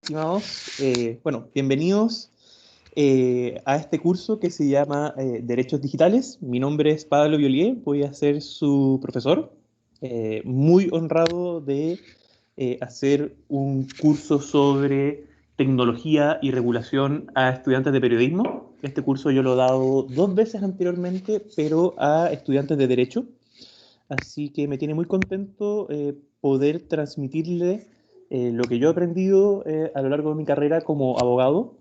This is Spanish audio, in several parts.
estimados. Bueno, bienvenidos a este curso que se llama Derechos Digitales. Mi nombre es Pablo Violier, voy a ser su profesor. Muy honrado de hacer un curso sobre tecnología y regulación a estudiantes de periodismo. Este curso yo lo he dado 2 veces anteriormente, pero a estudiantes de Derecho. Así que me tiene muy contento poder transmitirle lo que yo he aprendido a lo largo de mi carrera como abogado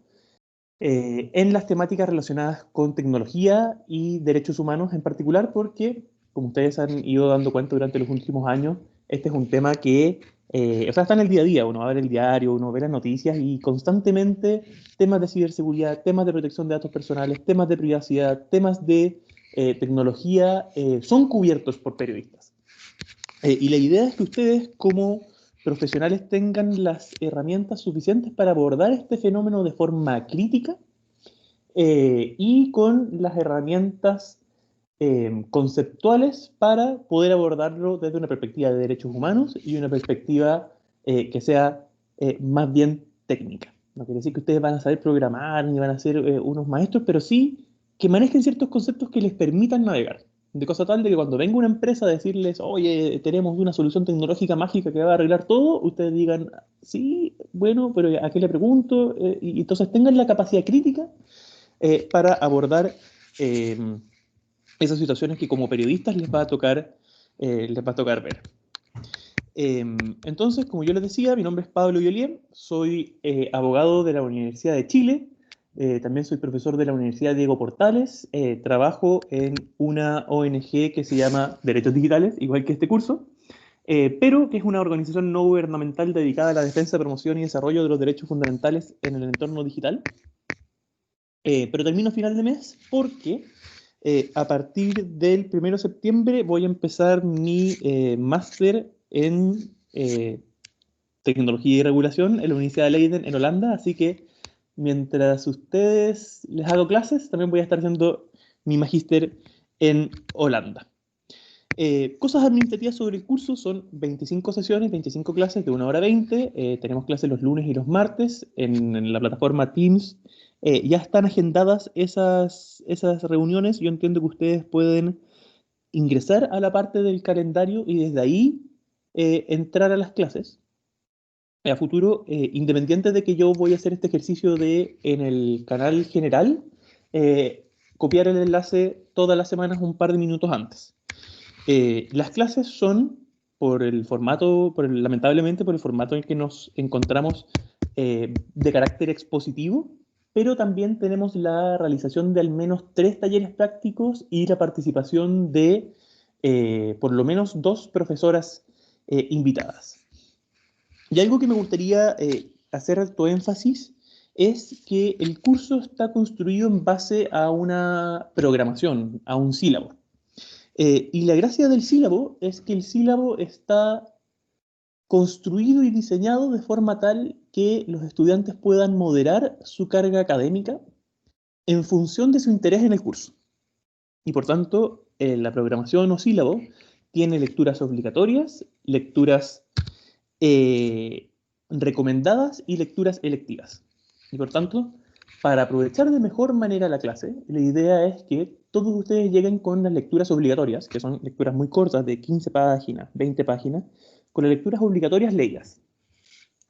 en las temáticas relacionadas con tecnología y derechos humanos en particular, porque, como ustedes han ido dando cuenta durante los últimos años, este es un tema que, o sea, está en el día a día. Uno va a ver el diario, uno ve las noticias y constantemente temas de ciberseguridad, temas de protección de datos personales, temas de privacidad, temas de tecnología son cubiertos por periodistas. Y la idea es que ustedes como profesionales tengan las herramientas suficientes para abordar este fenómeno de forma crítica y con las herramientas conceptuales para poder abordarlo desde una perspectiva de derechos humanos y una perspectiva que sea más bien técnica. No quiere decir que ustedes van a saber programar ni van a ser unos maestros, pero sí que manejen ciertos conceptos que les permitan navegar. De cosa tal de que cuando venga una empresa a decirles, oye, tenemos una solución tecnológica mágica que va a arreglar todo, ustedes digan, sí, bueno, pero ¿a qué le pregunto? Y entonces tengan la capacidad crítica para abordar eh, esas situaciones que como periodistas les va a tocar ver. Eh, entonces, como yo les decía, mi nombre es Pablo Violier, soy abogado de la Universidad de Chile, también soy profesor de la Universidad Diego Portales, trabajo en una ONG que se llama Derechos Digitales, igual que este curso, pero que es una organización no gubernamental dedicada a la defensa, promoción y desarrollo de los derechos fundamentales en el entorno digital. Pero termino a final de mes porque a partir del 1 de septiembre voy a empezar mi máster en tecnología y regulación en la Universidad de Leiden en Holanda, así que mientras ustedes les hago clases, también voy a estar haciendo mi magíster en Holanda. Cosas administrativas sobre el curso son 25 sesiones, 25 clases de 1 hora 20. Tenemos clases los lunes y los martes en la plataforma Teams. Ya están agendadas esas reuniones. Yo entiendo que ustedes pueden ingresar a la parte del calendario y desde ahí entrar a las clases. A futuro, independiente de que yo voy a hacer este ejercicio de en el canal general, copiar el enlace todas las semanas un par de minutos antes. Las clases son por el formato, lamentablemente por el formato en el que nos encontramos de carácter expositivo, pero también tenemos la realización de al menos 3 talleres prácticos y la participación de por lo menos 2 profesoras invitadas. Y algo que me gustaría hacer alto énfasis es que el curso está construido en base a una programación, a un sílabo. Y la gracia del sílabo es que el sílabo está construido y diseñado de forma tal que los estudiantes puedan moderar su carga académica en función de su interés en el curso. Y por tanto, la programación o sílabo tiene lecturas obligatorias, lecturas eh, recomendadas y lecturas electivas. Y por tanto, para aprovechar de mejor manera la clase, la idea es que todos ustedes lleguen con las lecturas obligatorias, que son lecturas muy cortas, de 15 páginas, 20 páginas, con las lecturas obligatorias leídas,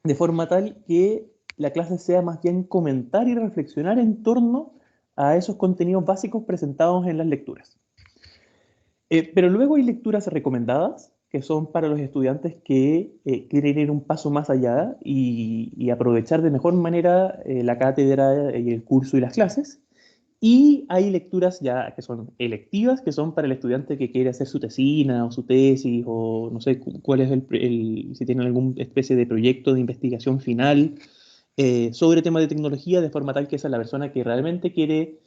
de forma tal que la clase sea más bien comentar y reflexionar en torno a esos contenidos básicos presentados en las lecturas. Pero luego hay lecturas recomendadas, que son para los estudiantes que quieren ir un paso más allá y aprovechar de mejor manera la cátedra y el curso y las clases. Y hay lecturas ya que son electivas, que son para el estudiante que quiere hacer su tesina o su tesis, o no sé cuál es si tienen alguna especie de proyecto de investigación final sobre temas de tecnología, de forma tal que esa es la persona que realmente quiere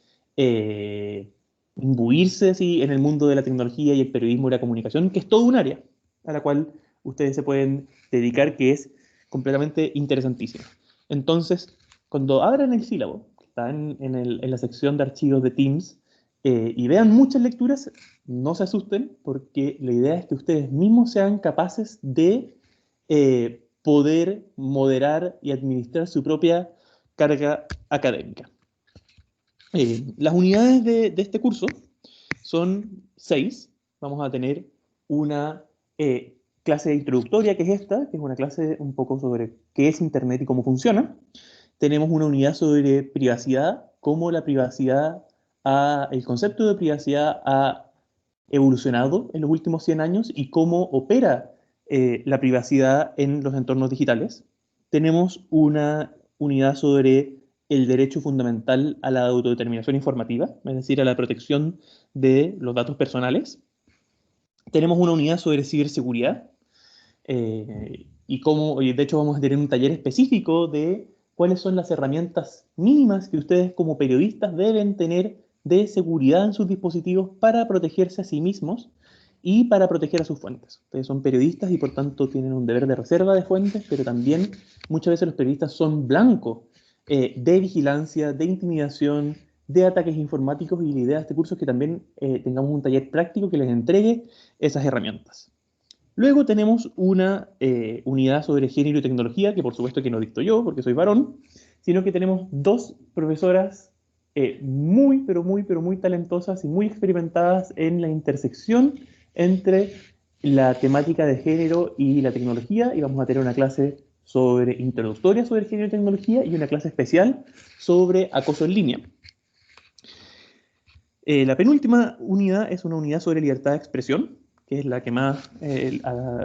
imbuirse así, en el mundo de la tecnología y el periodismo y la comunicación, que es todo un área a la cual ustedes se pueden dedicar, que es completamente interesantísima. Entonces, cuando abran el sílabo, que está en la sección de archivos de Teams, y vean muchas lecturas, no se asusten, porque la idea es que ustedes mismos sean capaces de poder moderar y administrar su propia carga académica. Las unidades de este curso son 6. Vamos a tener una clase introductoria, que es esta, que es una clase un poco sobre qué es Internet y cómo funciona. Tenemos una unidad sobre privacidad, cómo la privacidad, el concepto de privacidad ha evolucionado en los últimos 100 años y cómo opera la privacidad en los entornos digitales. Tenemos una unidad sobre el derecho fundamental a la autodeterminación informativa, es decir, a la protección de los datos personales. Tenemos una unidad sobre ciberseguridad y de hecho vamos a tener un taller específico de cuáles son las herramientas mínimas que ustedes como periodistas deben tener de seguridad en sus dispositivos para protegerse a sí mismos y para proteger a sus fuentes. Ustedes son periodistas y por tanto tienen un deber de reserva de fuentes, pero también muchas veces los periodistas son blancos de vigilancia, de intimidación, de ataques informáticos, y la idea de este curso es que también tengamos un taller práctico que les entregue esas herramientas. Luego tenemos una unidad sobre género y tecnología, que por supuesto que no dicto yo, porque soy varón, sino que tenemos dos profesoras muy, pero muy talentosas y muy experimentadas en la intersección entre la temática de género y la tecnología, y vamos a tener una clase introductoria sobre género y tecnología y una clase especial sobre acoso en línea. La penúltima unidad es una unidad sobre libertad de expresión, que es la que más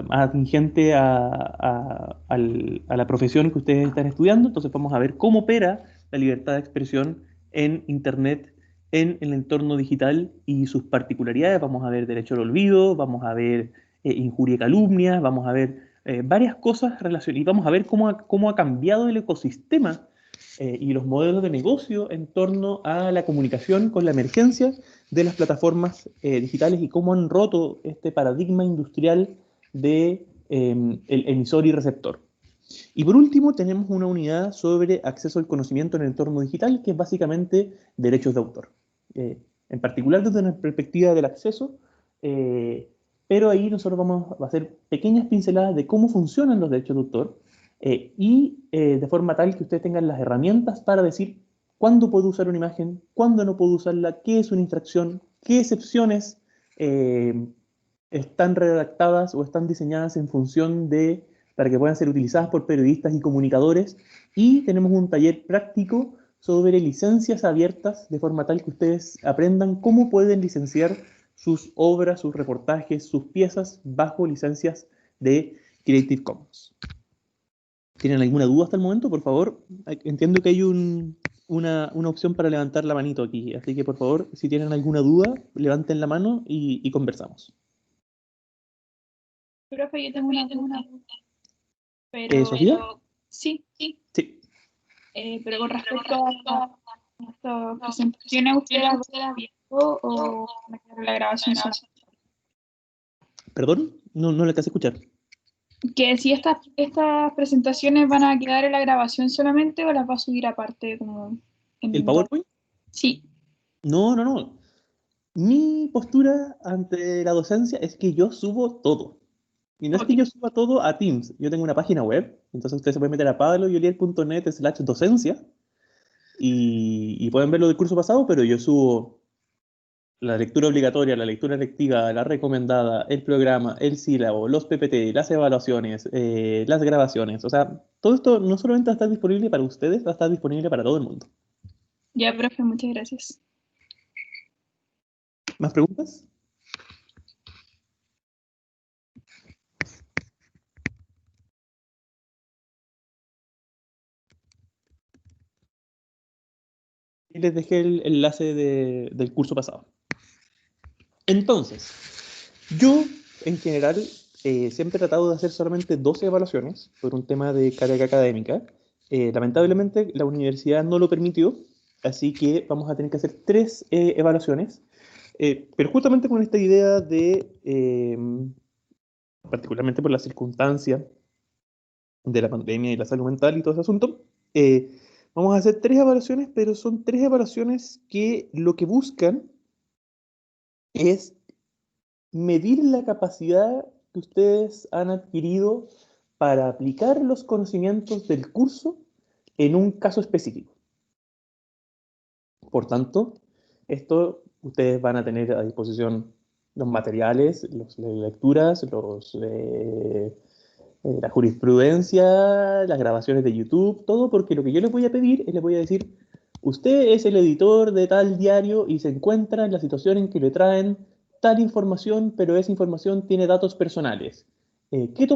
atingente a la profesión que ustedes están estudiando. Entonces vamos a ver cómo opera la libertad de expresión en Internet, en el entorno digital y sus particularidades. Vamos a ver derecho al olvido, vamos a ver injuria y calumnia, vamos a ver varias cosas relacionadas y vamos a ver cómo ha cambiado el ecosistema y los modelos de negocio en torno a la comunicación con la emergencia de las plataformas digitales y cómo han roto este paradigma industrial de el emisor y receptor. Y por último tenemos una unidad sobre acceso al conocimiento en el entorno digital, que es básicamente derechos de autor. En particular desde una perspectiva del acceso, pero ahí nosotros vamos a hacer pequeñas pinceladas de cómo funcionan los derechos de autor de forma tal que ustedes tengan las herramientas para decir cuándo puedo usar una imagen, cuándo no puedo usarla, qué es una infracción, qué excepciones están redactadas o están diseñadas en función de para que puedan ser utilizadas por periodistas y comunicadores. Y tenemos un taller práctico sobre licencias abiertas, de forma tal que ustedes aprendan cómo pueden licenciar sus obras, sus reportajes, sus piezas bajo licencias de Creative Commons. ¿Tienen alguna duda hasta el momento? Por favor, entiendo que hay una opción para levantar la manito aquí, así que por favor, si tienen alguna duda, levanten la mano y conversamos. Profe, yo tengo una pregunta, pero ¿Sofía? sí, Sí. pero con respecto a estas presentaciones, ¿usted las ve viendo o van a quedar en la grabación sola? ¿Perdón? No le alcancé a escuchar. Que si estas presentaciones van a quedar en la grabación solamente o las va a subir aparte como ¿El en dos. PowerPoint? Sí, No. Mi postura ante la docencia es que yo subo todo. Y no es ok. que yo suba todo a Teams. Yo tengo una página web, entonces ustedes se pueden meter a pabloyolier.net/docencia y pueden ver lo del curso pasado, pero yo subo la lectura obligatoria, la lectura lectiva, la recomendada, el programa, el sílabo, los PPT, las evaluaciones, las grabaciones. O sea, todo esto no solamente va a estar disponible para ustedes, va a estar disponible para todo el mundo. Ya, profe, muchas gracias. ¿Más preguntas? Y les dejé el enlace del curso pasado. Entonces, yo en general siempre he tratado de hacer solamente 12 evaluaciones por un tema de carga académica. Lamentablemente la universidad no lo permitió, así que vamos a tener que hacer 3 evaluaciones, pero justamente con esta idea de, particularmente por la circunstancia de la pandemia y la salud mental y todo ese asunto, vamos a hacer 3 evaluaciones, pero son 3 evaluaciones que lo que buscan es medir la capacidad que ustedes han adquirido para aplicar los conocimientos del curso en un caso específico. Por tanto, esto ustedes van a tener a disposición los materiales, las lecturas, la jurisprudencia, las grabaciones de YouTube, todo, porque lo que yo les voy a pedir es, les voy a decir, usted es el editor de tal diario y se encuentra en la situación en que le traen tal información, pero esa información tiene datos personales. ¿Qué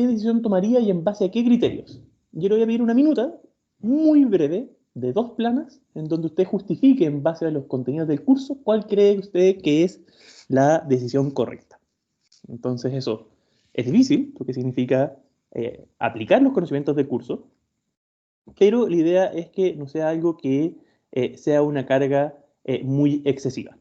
decisión tomaría y en base a qué criterios? Yo le voy a pedir una minuta, muy breve, de 2 planas, en donde usted justifique en base a los contenidos del curso cuál cree usted que es la decisión correcta. Entonces eso es difícil, porque significa aplicar los conocimientos del curso, pero la idea es que no sea algo que sea una carga muy excesiva.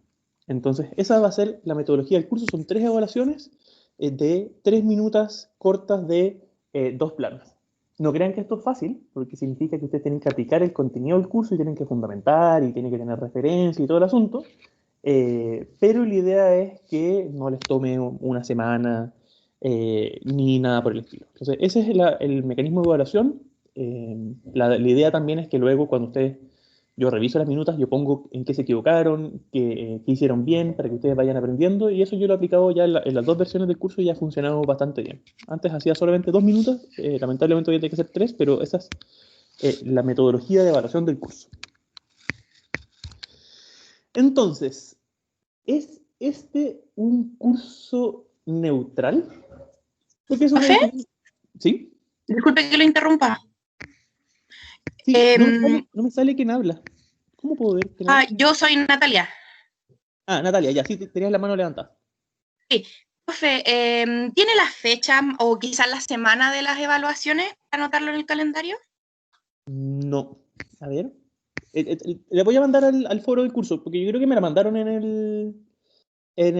Entonces, esa va a ser la metodología del curso. Son 3 evaluaciones de 3 minutos cortas de 2 planas. No crean que esto es fácil, porque significa que ustedes tienen que aplicar el contenido del curso y tienen que fundamentar y tienen que tener referencia y todo el asunto. Pero la idea es que no les tome una semana ni nada por el estilo. Entonces, ese es el mecanismo de evaluación. La idea también es que luego cuando yo reviso las minutas, yo pongo en qué se equivocaron, qué hicieron bien, para que ustedes vayan aprendiendo, y eso yo lo he aplicado ya en las 2 versiones del curso y ya ha funcionado bastante bien. Antes hacía solamente 2 minutos, lamentablemente hoy tiene que ser 3, pero esa es la metodología de evaluación del curso. Entonces, ¿es este un curso neutral? Porque es una ¿Profe? disciplina... ¿Sí? Disculpe que lo interrumpa. Sí, no me sale quién habla. ¿Cómo puedo ver quién habla? Yo soy Natalia. Ah, Natalia, ya, sí, tenías la mano levantada. Sí. Profe, ¿tiene la fecha o quizás la semana de las evaluaciones para anotarlo en el calendario? No. A ver. Le voy a mandar al foro del curso, porque yo creo que me la mandaron en el, en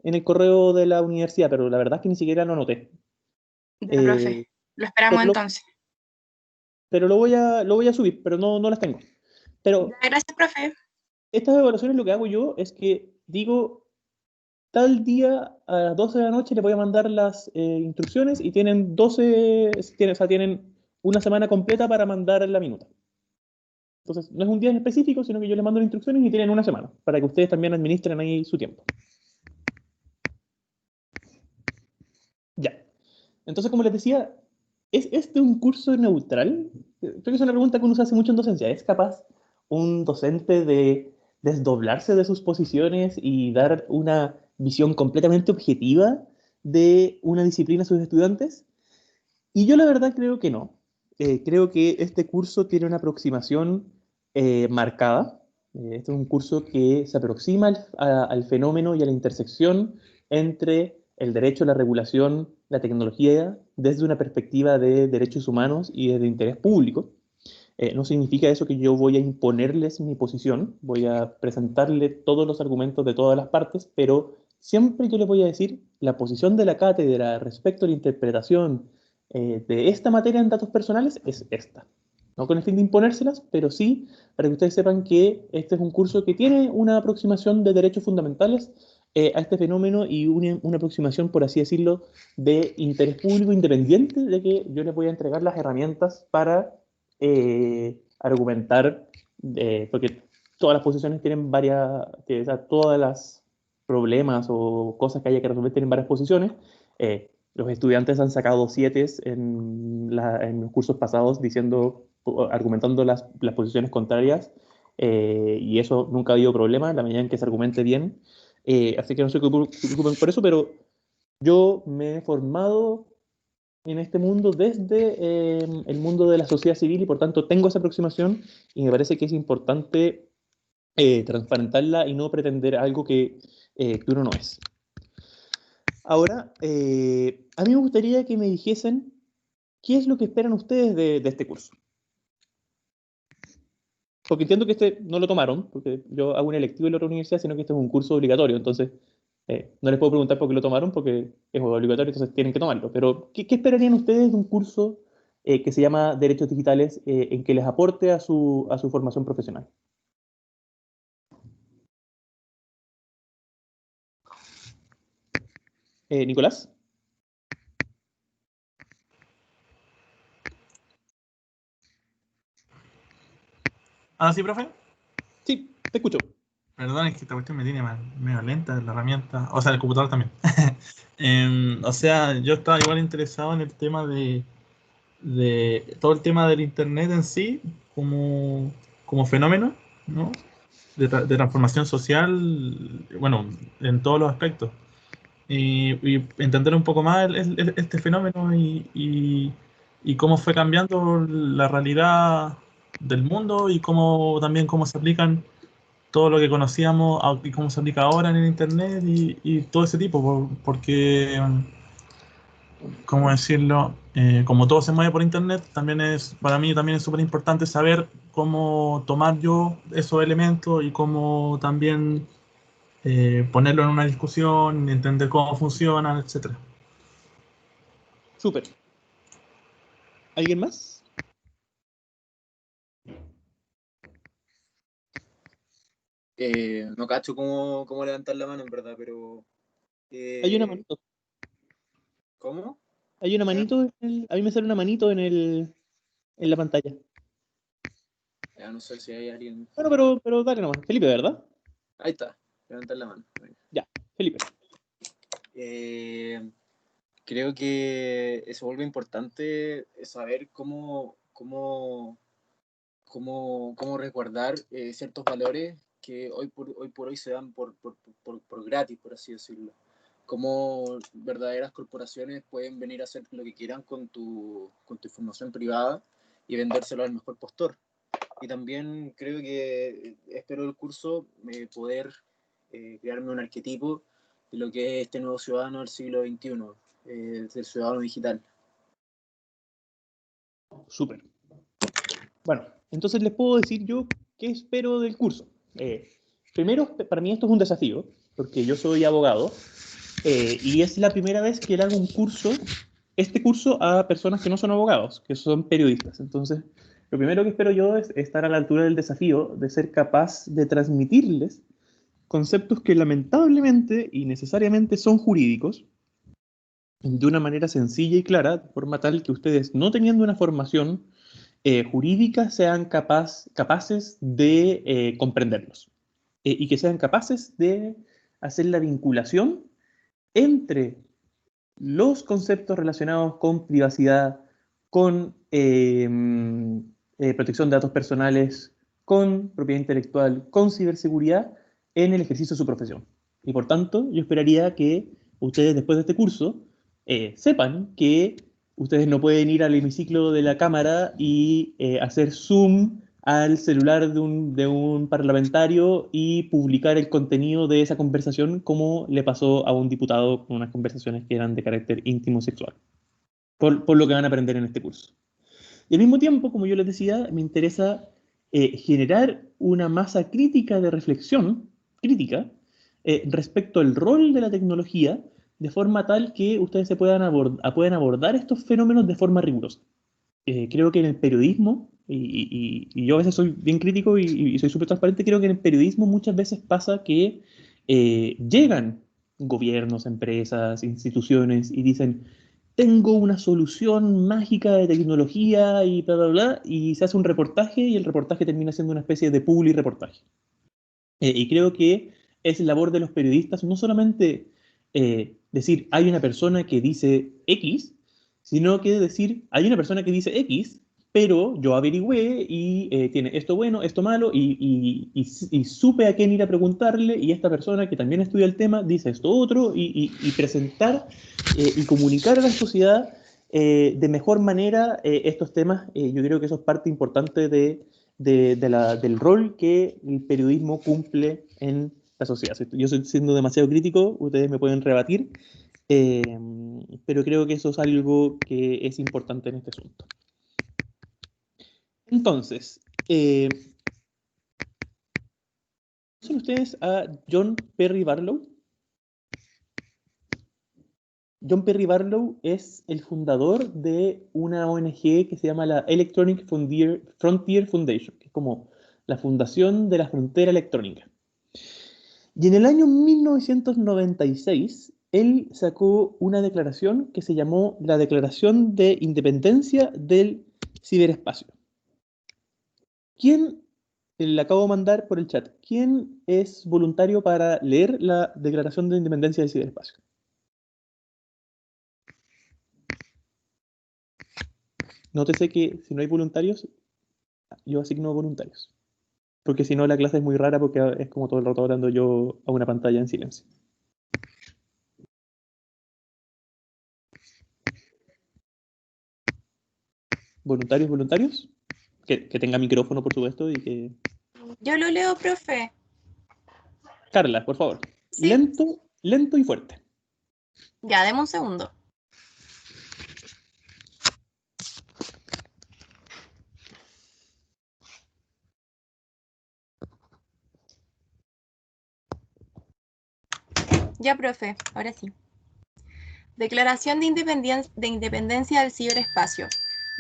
el correo de la universidad, pero la verdad es que ni siquiera lo anoté. Ya, Eh, profe. Lo esperamos pero lo, entonces. pero lo voy a subir, pero no las tengo. Ya, Pero gracias, profe. estas evaluaciones lo que hago yo es que digo, tal día a las 12 de la noche le voy a mandar las instrucciones y tienen o sea, tienen una semana completa para mandar la minuta. Entonces, no es un día en específico, sino que yo les mando las instrucciones y tienen una semana para que ustedes también administren ahí su tiempo. Ya. Entonces, como les decía, ¿es este un curso neutral? Creo que es una pregunta que uno se hace mucho en docencia. ¿Es capaz un docente de desdoblarse de sus posiciones y dar una visión completamente objetiva de una disciplina a sus estudiantes? Y yo la verdad creo que no. Creo que este curso tiene una aproximación marcada. Este es un curso que se aproxima al fenómeno y a la intersección entre el derecho, la regulación, la tecnología, desde una perspectiva de derechos humanos y de interés público. No significa eso que yo voy a imponerles mi posición, voy a presentarle todos los argumentos de todas las partes, pero siempre yo les voy a decir la posición de la cátedra respecto a la interpretación de esta materia en datos personales es esta. No con el fin de imponérselas, pero sí para que ustedes sepan que este es un curso que tiene una aproximación de derechos fundamentales a este fenómeno y una aproximación, por así decirlo, de interés público independiente de que yo les voy a entregar las herramientas para argumentar, porque todas las posiciones tienen o sea, todas las problemas o cosas que haya que resolver tienen varias posiciones. Los estudiantes han sacado 7 en los cursos pasados argumentando las posiciones contrarias, y eso nunca ha habido problema en la medida en que se argumente bien. Así que no se preocupen por eso, pero yo me he formado en este mundo desde el mundo de la sociedad civil y por tanto tengo esa aproximación y me parece que es importante transparentarla y no pretender algo que uno no es. Ahora, a mí me gustaría que me dijesen qué es lo que esperan ustedes de este curso. Porque entiendo que este no lo tomaron, porque yo hago un electivo en la otra universidad, sino que este es un curso obligatorio, entonces no les puedo preguntar por qué lo tomaron, porque es obligatorio, entonces tienen que tomarlo. Pero, ¿qué esperarían ustedes de un curso que se llama Derechos Digitales en que les aporte a su formación profesional? Nicolás. ¿Ah, sí, profe? Sí, te escucho. Perdón, es que esta cuestión me tiene medio lenta la herramienta, o sea, el computador también. O sea, yo estaba igual interesado en el tema de todo el tema del internet en sí, como fenómeno, ¿no? De transformación social, bueno, en todos los aspectos. Y entender un poco más este fenómeno y cómo fue cambiando la realidad del mundo y también cómo se aplican todo lo que conocíamos y cómo se aplica ahora en el internet y todo ese tipo, porque, ¿cómo decirlo? Como todo se mueve por internet, para mí también es súper importante saber cómo tomar yo esos elementos y cómo también ponerlo en una discusión, entender cómo funcionan, etcétera. Súper. ¿Alguien más? No cacho cómo levantar la mano, en verdad, pero... Hay una manito. ¿Cómo? Hay una manito. A mí me sale una manito en la pantalla. Ya no sé si hay alguien... Bueno, pero dale nomás. Felipe, ¿verdad? Ahí está, levantar la mano. Ya, Felipe. Creo que se vuelve importante saber cómo resguardar ciertos valores que hoy por hoy se dan por gratis, por así decirlo. Cómo verdaderas corporaciones pueden venir a hacer lo que quieran con tu información privada y vendérselo al mejor postor. Y también creo que espero el curso poder crearme un arquetipo de lo que es este nuevo ciudadano del siglo XXI, del ciudadano digital. Súper. Bueno, entonces les puedo decir yo qué espero del curso. Primero, para mí esto es un desafío, porque yo soy abogado y es la primera vez que le hago este curso a personas que no son abogados, que son periodistas. Entonces, lo primero que espero yo es estar a la altura del desafío de ser capaz de transmitirles conceptos que lamentablemente y necesariamente son jurídicos de una manera sencilla y clara, de forma tal que ustedes, no teniendo una formación jurídica, sean capaces de comprenderlos y que sean capaces de hacer la vinculación entre los conceptos relacionados con privacidad, con protección de datos personales, con propiedad intelectual, con ciberseguridad en el ejercicio de su profesión. Y por tanto, yo esperaría que ustedes después de este curso sepan que ustedes no pueden ir al hemiciclo de la Cámara y hacer zoom al celular de un parlamentario y publicar el contenido de esa conversación como le pasó a un diputado con unas conversaciones que eran de carácter íntimo sexual, por lo que van a aprender en este curso. Y al mismo tiempo, como yo les decía, me interesa generar una masa crítica de reflexión, crítica, respecto al rol de la tecnología, de forma tal que ustedes puedan abordar estos fenómenos de forma rigurosa. Creo que en el periodismo, y yo a veces soy bien crítico y soy súper transparente, creo que en el periodismo muchas veces pasa que llegan gobiernos, empresas, instituciones y dicen, tengo una solución mágica de tecnología y bla, bla, bla, y se hace un reportaje y el reportaje termina siendo una especie de publi reportaje. Y creo que es labor de los periodistas no solamente decir hay una persona que dice X, sino que decir hay una persona que dice X, pero yo averigüé y tiene esto bueno, esto malo, y supe a quién ir a preguntarle, y esta persona que también estudia el tema dice esto otro, y presentar y comunicar a la sociedad de mejor manera estos temas. Yo creo que eso es parte importante del rol que el periodismo cumple en la sociedad. Si yo estoy siendo demasiado crítico, ustedes me pueden rebatir, eh, pero creo que eso es algo que es importante en este asunto. Entonces, ¿conocen ustedes a John Perry Barlow? John Perry Barlow es el fundador de una ONG que se llama la Electronic Frontier Foundation, que es como la fundación de la frontera electrónica. Y en el año 1996, él sacó una declaración que se llamó la Declaración de Independencia del Ciberespacio. ¿Quién le acabo de mandar por el chat. ¿Quién es voluntario para leer la Declaración de Independencia del Ciberespacio? Nótese que si no hay voluntarios, yo asigno voluntarios. Porque si no, la clase es muy rara porque es como todo el rato hablando yo a una pantalla en silencio. ¿Voluntarios, voluntarios? Que tenga micrófono, por supuesto, y que... Yo lo leo, profe. Carla, por favor. Sí. Lento, lento y fuerte. Ya, deme un segundo. Ya, profe, ahora sí. Declaración de Independencia del Ciberespacio.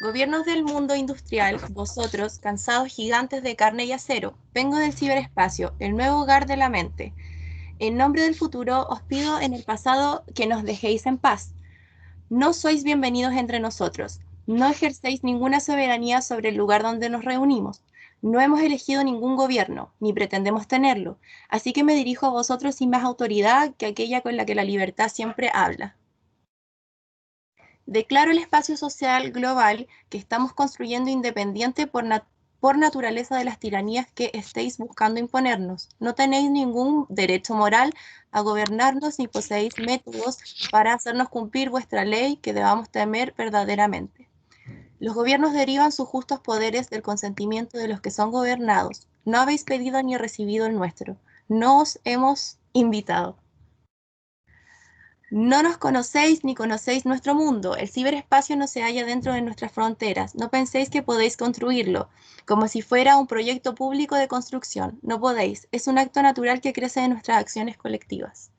Gobiernos del mundo industrial, vosotros, cansados gigantes de carne y acero, vengo del ciberespacio, el nuevo hogar de la mente. En nombre del futuro, os pido en el pasado que nos dejéis en paz. No sois bienvenidos entre nosotros. No ejercéis ninguna soberanía sobre el lugar donde nos reunimos. No hemos elegido ningún gobierno, ni pretendemos tenerlo. Así que me dirijo a vosotros sin más autoridad que aquella con la que la libertad siempre habla. Declaro el espacio social global que estamos construyendo independiente por naturaleza de las tiranías que estéis buscando imponernos. No tenéis ningún derecho moral a gobernarnos ni poseéis métodos para hacernos cumplir vuestra ley que debamos temer verdaderamente. Los gobiernos derivan sus justos poderes del consentimiento de los que son gobernados. No habéis pedido ni recibido el nuestro. No os hemos invitado. No nos conocéis ni conocéis nuestro mundo. El ciberespacio no se halla dentro de nuestras fronteras. No penséis que podéis construirlo, como si fuera un proyecto público de construcción. No podéis. Es un acto natural que crece de nuestras acciones colectivas.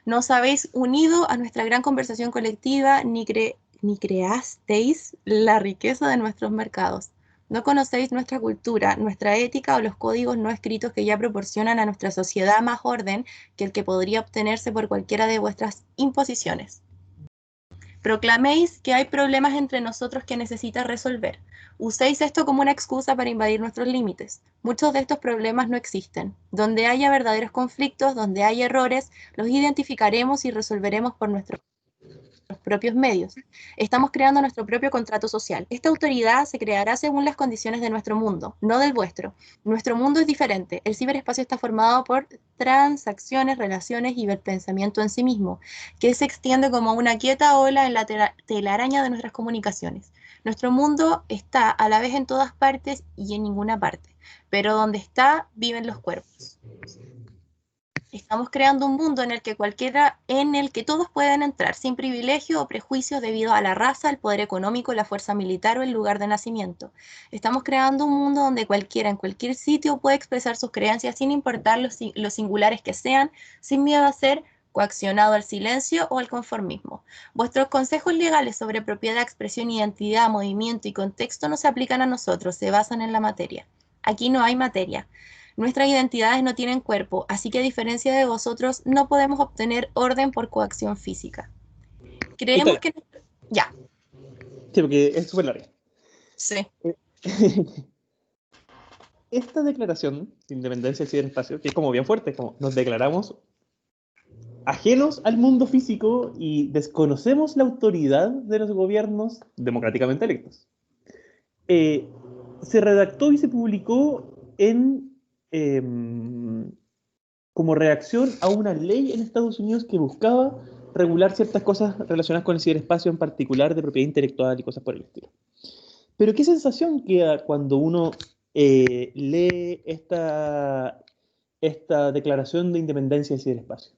No os habéis unido a nuestra gran conversación colectiva ni creasteis la riqueza de nuestros mercados. No conocéis nuestra cultura, nuestra ética o los códigos no escritos que ya proporcionan a nuestra sociedad más orden que el que podría obtenerse por cualquiera de vuestras imposiciones. Proclaméis que hay problemas entre nosotros que necesitan resolver. Uséis esto como una excusa para invadir nuestros límites. Muchos de estos problemas no existen. Donde haya verdaderos conflictos, donde hay errores, los identificaremos y resolveremos por nuestros propios medios. Estamos creando nuestro propio contrato social. Esta autoridad se creará según las condiciones de nuestro mundo, no del vuestro. Nuestro mundo es diferente. El ciberespacio está formado por transacciones, relaciones y el pensamiento en sí mismo, que se extiende como una quieta ola en la telaraña de nuestras comunicaciones. Nuestro mundo está a la vez en todas partes y en ninguna parte, pero donde está, viven los cuerpos. Estamos creando un mundo en el que todos pueden entrar sin privilegio o prejuicios debido a la raza, el poder económico, la fuerza militar o el lugar de nacimiento. Estamos creando un mundo donde cualquiera en cualquier sitio puede expresar sus creencias sin importar los singulares que sean, sin miedo a ser coaccionado al silencio o al conformismo. Vuestros consejos legales sobre propiedad, expresión, identidad, movimiento y contexto no se aplican a nosotros, se basan en la materia. Aquí no hay materia. Nuestras identidades no tienen cuerpo, así que a diferencia de vosotros, no podemos obtener orden por coacción física. Creemos que... Ya. Sí, porque es súper larga. Sí. Esta declaración de independencia del ciberespacio, que es como bien fuerte, como nos declaramos ajenos al mundo físico y desconocemos la autoridad de los gobiernos democráticamente electos. Se redactó y se publicó como reacción a una ley en Estados Unidos que buscaba regular ciertas cosas relacionadas con el ciberespacio, en particular de propiedad intelectual y cosas por el estilo. Pero qué sensación queda cuando uno lee esta declaración de independencia del ciberespacio.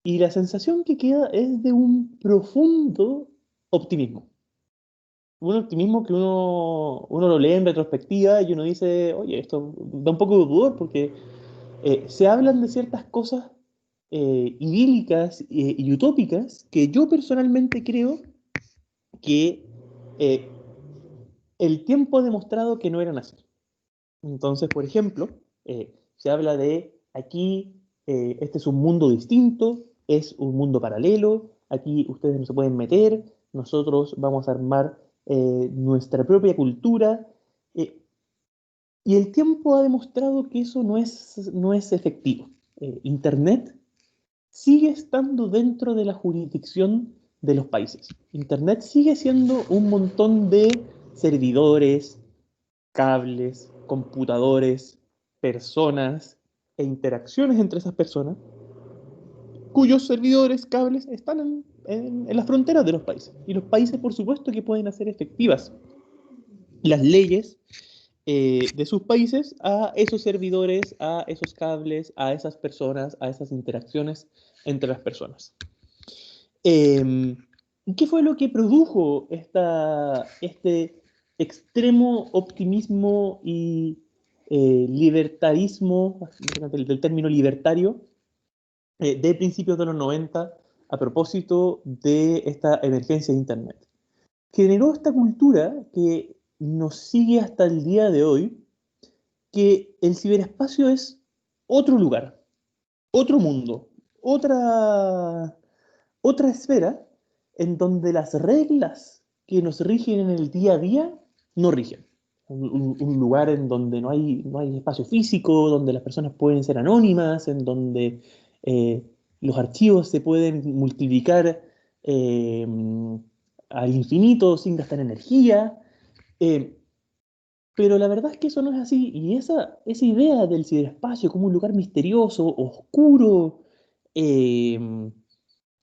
Y la sensación que queda es de un profundo optimismo. Un optimismo que uno lo lee en retrospectiva y uno dice, oye, esto da un poco de dudor porque se hablan de ciertas cosas idílicas y utópicas que yo personalmente creo que el tiempo ha demostrado que no eran así. Entonces, por ejemplo, se habla de aquí, este es un mundo distinto, es un mundo paralelo, aquí ustedes no se pueden meter, nosotros vamos a armar nuestra propia cultura. Y el tiempo ha demostrado que eso no es efectivo. Internet sigue estando dentro de la jurisdicción de los países. Internet sigue siendo un montón de servidores, cables, computadores, personas e interacciones entre esas personas, cuyos servidores, cables, están en las fronteras de los países. Y los países, por supuesto, que pueden hacer efectivas las leyes de sus países a esos servidores, a esos cables, a esas personas, a esas interacciones entre las personas. ¿Qué fue lo que produjo este extremo optimismo y libertarismo, del término libertario, de principios de los 90 a propósito de esta emergencia de Internet? Generó esta cultura que nos sigue hasta el día de hoy, que el ciberespacio es otro lugar, otro mundo, otra esfera en donde las reglas que nos rigen en el día a día no rigen. Un lugar en donde no hay espacio físico, donde las personas pueden ser anónimas, en donde eh, los archivos se pueden multiplicar eh, al infinito sin gastar energía. Eh, pero la verdad es que eso no es así. Y esa idea del ciberespacio como un lugar misterioso, oscuro, eh,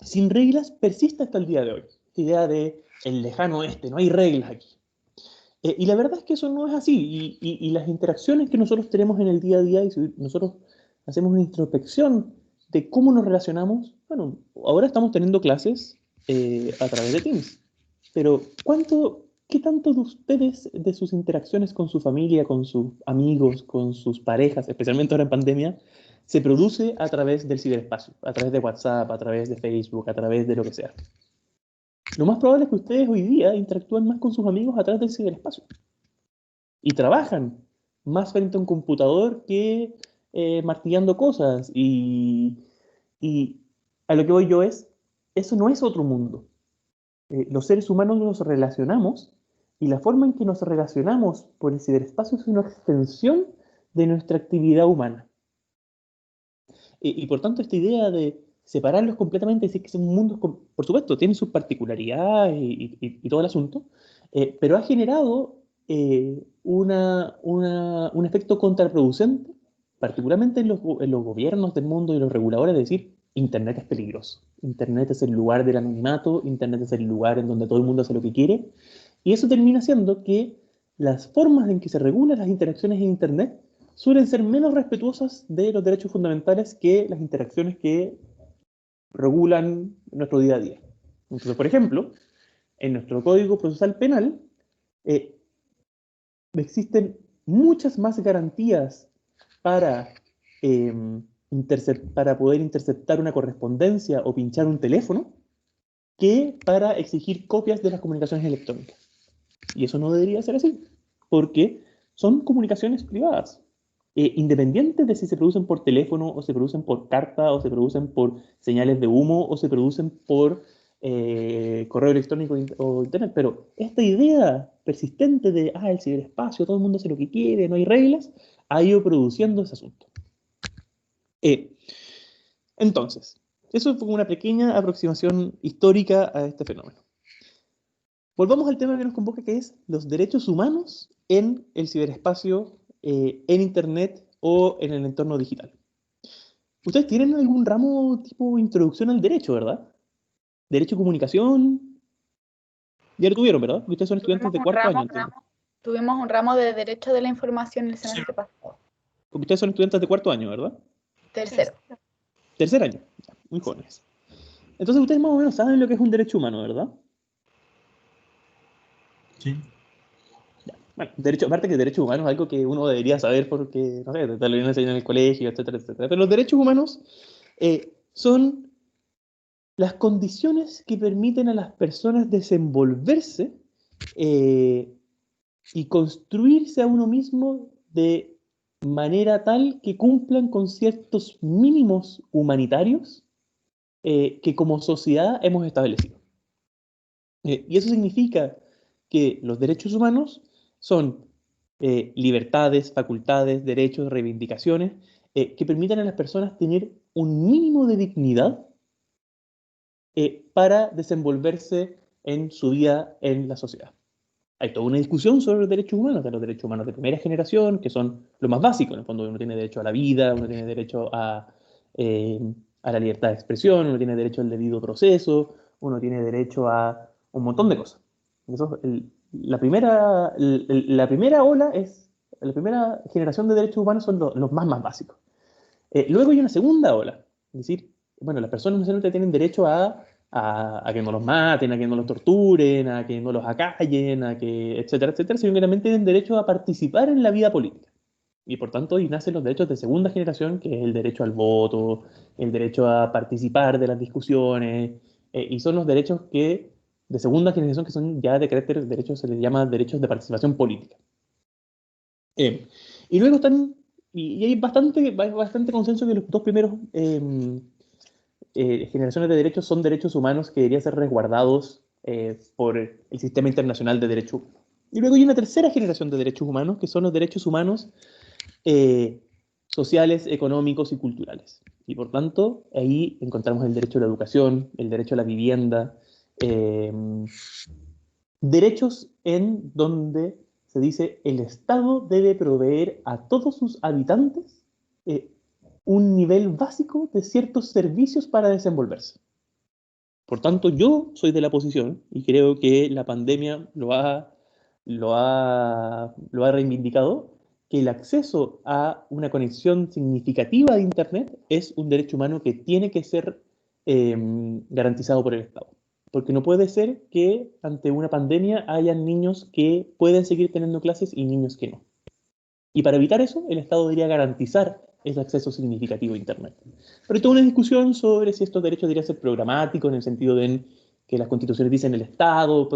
sin reglas, persiste hasta el día de hoy. Esta idea de el lejano oeste, no hay reglas aquí. Y la verdad es que eso no es así. Y las interacciones que nosotros tenemos en el día a día, y si nosotros hacemos una introspección de cómo nos relacionamos, bueno, ahora estamos teniendo clases a través de Teams. Pero ¿qué tanto de ustedes, de sus interacciones con su familia, con sus amigos, con sus parejas, especialmente ahora en pandemia, se produce a través del ciberespacio, a través de WhatsApp, a través de Facebook, a través de lo que sea? Lo más probable es que ustedes hoy día interactúen más con sus amigos a través del ciberespacio y trabajan más frente a un computador que martillando cosas. Y a lo que voy yo eso no es otro mundo. Los seres humanos nos relacionamos y la forma en que nos relacionamos por el ciberespacio es una extensión de nuestra actividad humana. Y por tanto, esta idea de separarlos completamente, decir que son mundos, por supuesto, tienen sus particularidades y todo el asunto, pero ha generado un efecto contraproducente, particularmente en los gobiernos del mundo y los reguladores, de decir, Internet es peligroso. Internet es el lugar del anonimato, Internet es el lugar en donde todo el mundo hace lo que quiere, y eso termina haciendo que las formas en que se regulan las interacciones en Internet suelen ser menos respetuosas de los derechos fundamentales que las interacciones que regulan nuestro día a día. Entonces, por ejemplo, en nuestro Código Procesal Penal eh, existen muchas más garantías para, eh, para poder interceptar una correspondencia o pinchar un teléfono que para exigir copias de las comunicaciones electrónicas. Y eso no debería ser así, porque son comunicaciones privadas. Independientes de si se producen por teléfono o se producen por carta o se producen por señales de humo o se producen por correo electrónico o internet. Pero esta idea persistente de, el ciberespacio, todo el mundo hace lo que quiere, no hay reglas, ha ido produciendo ese asunto. Entonces, eso fue una pequeña aproximación histórica a este fenómeno. Volvamos al tema que nos convoca, que es los derechos humanos en el ciberespacio, en Internet o en el entorno digital. Ustedes tienen algún ramo tipo introducción al derecho, ¿verdad? Derecho de comunicación. Ya lo tuvieron, ¿verdad? Porque ustedes son estudiantes de cuarto año, entiendo. Tuvimos un ramo de Derecho de la Información el semestre pasado. Porque ustedes son estudiantes de cuarto año, ¿verdad? Tercero. Tercer año, muy jóvenes. Entonces ustedes más o menos saben lo que es un derecho humano, ¿verdad? Sí. Bueno, aparte que derechos humanos es algo que uno debería saber porque, no sé, te lo enseñan en el colegio, etcétera, etcétera. Pero los derechos humanos son las condiciones que permiten a las personas desenvolverse y construirse a uno mismo de manera tal que cumplan con ciertos mínimos humanitarios que como sociedad hemos establecido. Y eso significa que los derechos humanos son libertades, facultades, derechos, reivindicaciones, que permitan a las personas tener un mínimo de dignidad para desenvolverse en su vida en la sociedad. Hay toda una discusión sobre los derechos humanos, de los derechos humanos de primera generación, que son lo más básico. En el fondo, uno tiene derecho a la vida, uno tiene derecho a la libertad de expresión, uno tiene derecho al debido proceso, uno tiene derecho a un montón de cosas. Eso, la primera ola es, la primera generación de derechos humanos son los más básicos. Luego hay una segunda ola, es decir, bueno, las personas no solamente tienen derecho a que no los maten, a que no los torturen, a que no los acallen, a que, etcétera, etcétera, sino que también tienen derecho a participar en la vida política. Y por tanto, ahí nacen los derechos de segunda generación, que es el derecho al voto, el derecho a participar de las discusiones, y son los derechos de segunda generación que son ya de carácter, derechos, se les llama derechos de participación política. Y luego están, y hay bastante consenso que los dos primeros generaciones de derechos son derechos humanos que deberían ser resguardados por el sistema internacional de derechos humanos. Y luego hay una tercera generación de derechos humanos, que son los derechos humanos sociales, económicos y culturales. Y por tanto, ahí encontramos el derecho a la educación, el derecho a la vivienda, derechos en donde se dice el Estado debe proveer a todos sus habitantes un nivel básico de ciertos servicios para desenvolverse. Por tanto, yo soy de la posición, y creo que la pandemia lo ha reivindicado, que el acceso a una conexión significativa de Internet es un derecho humano que tiene que ser garantizado por el Estado. Porque no puede ser que ante una pandemia hayan niños que pueden seguir teniendo clases y niños que no. Y para evitar eso, el Estado debería garantizar ese acceso significativo a Internet. Pero hay toda una discusión sobre si estos derechos deberían ser programáticos, en el sentido de que las constituciones dicen el Estado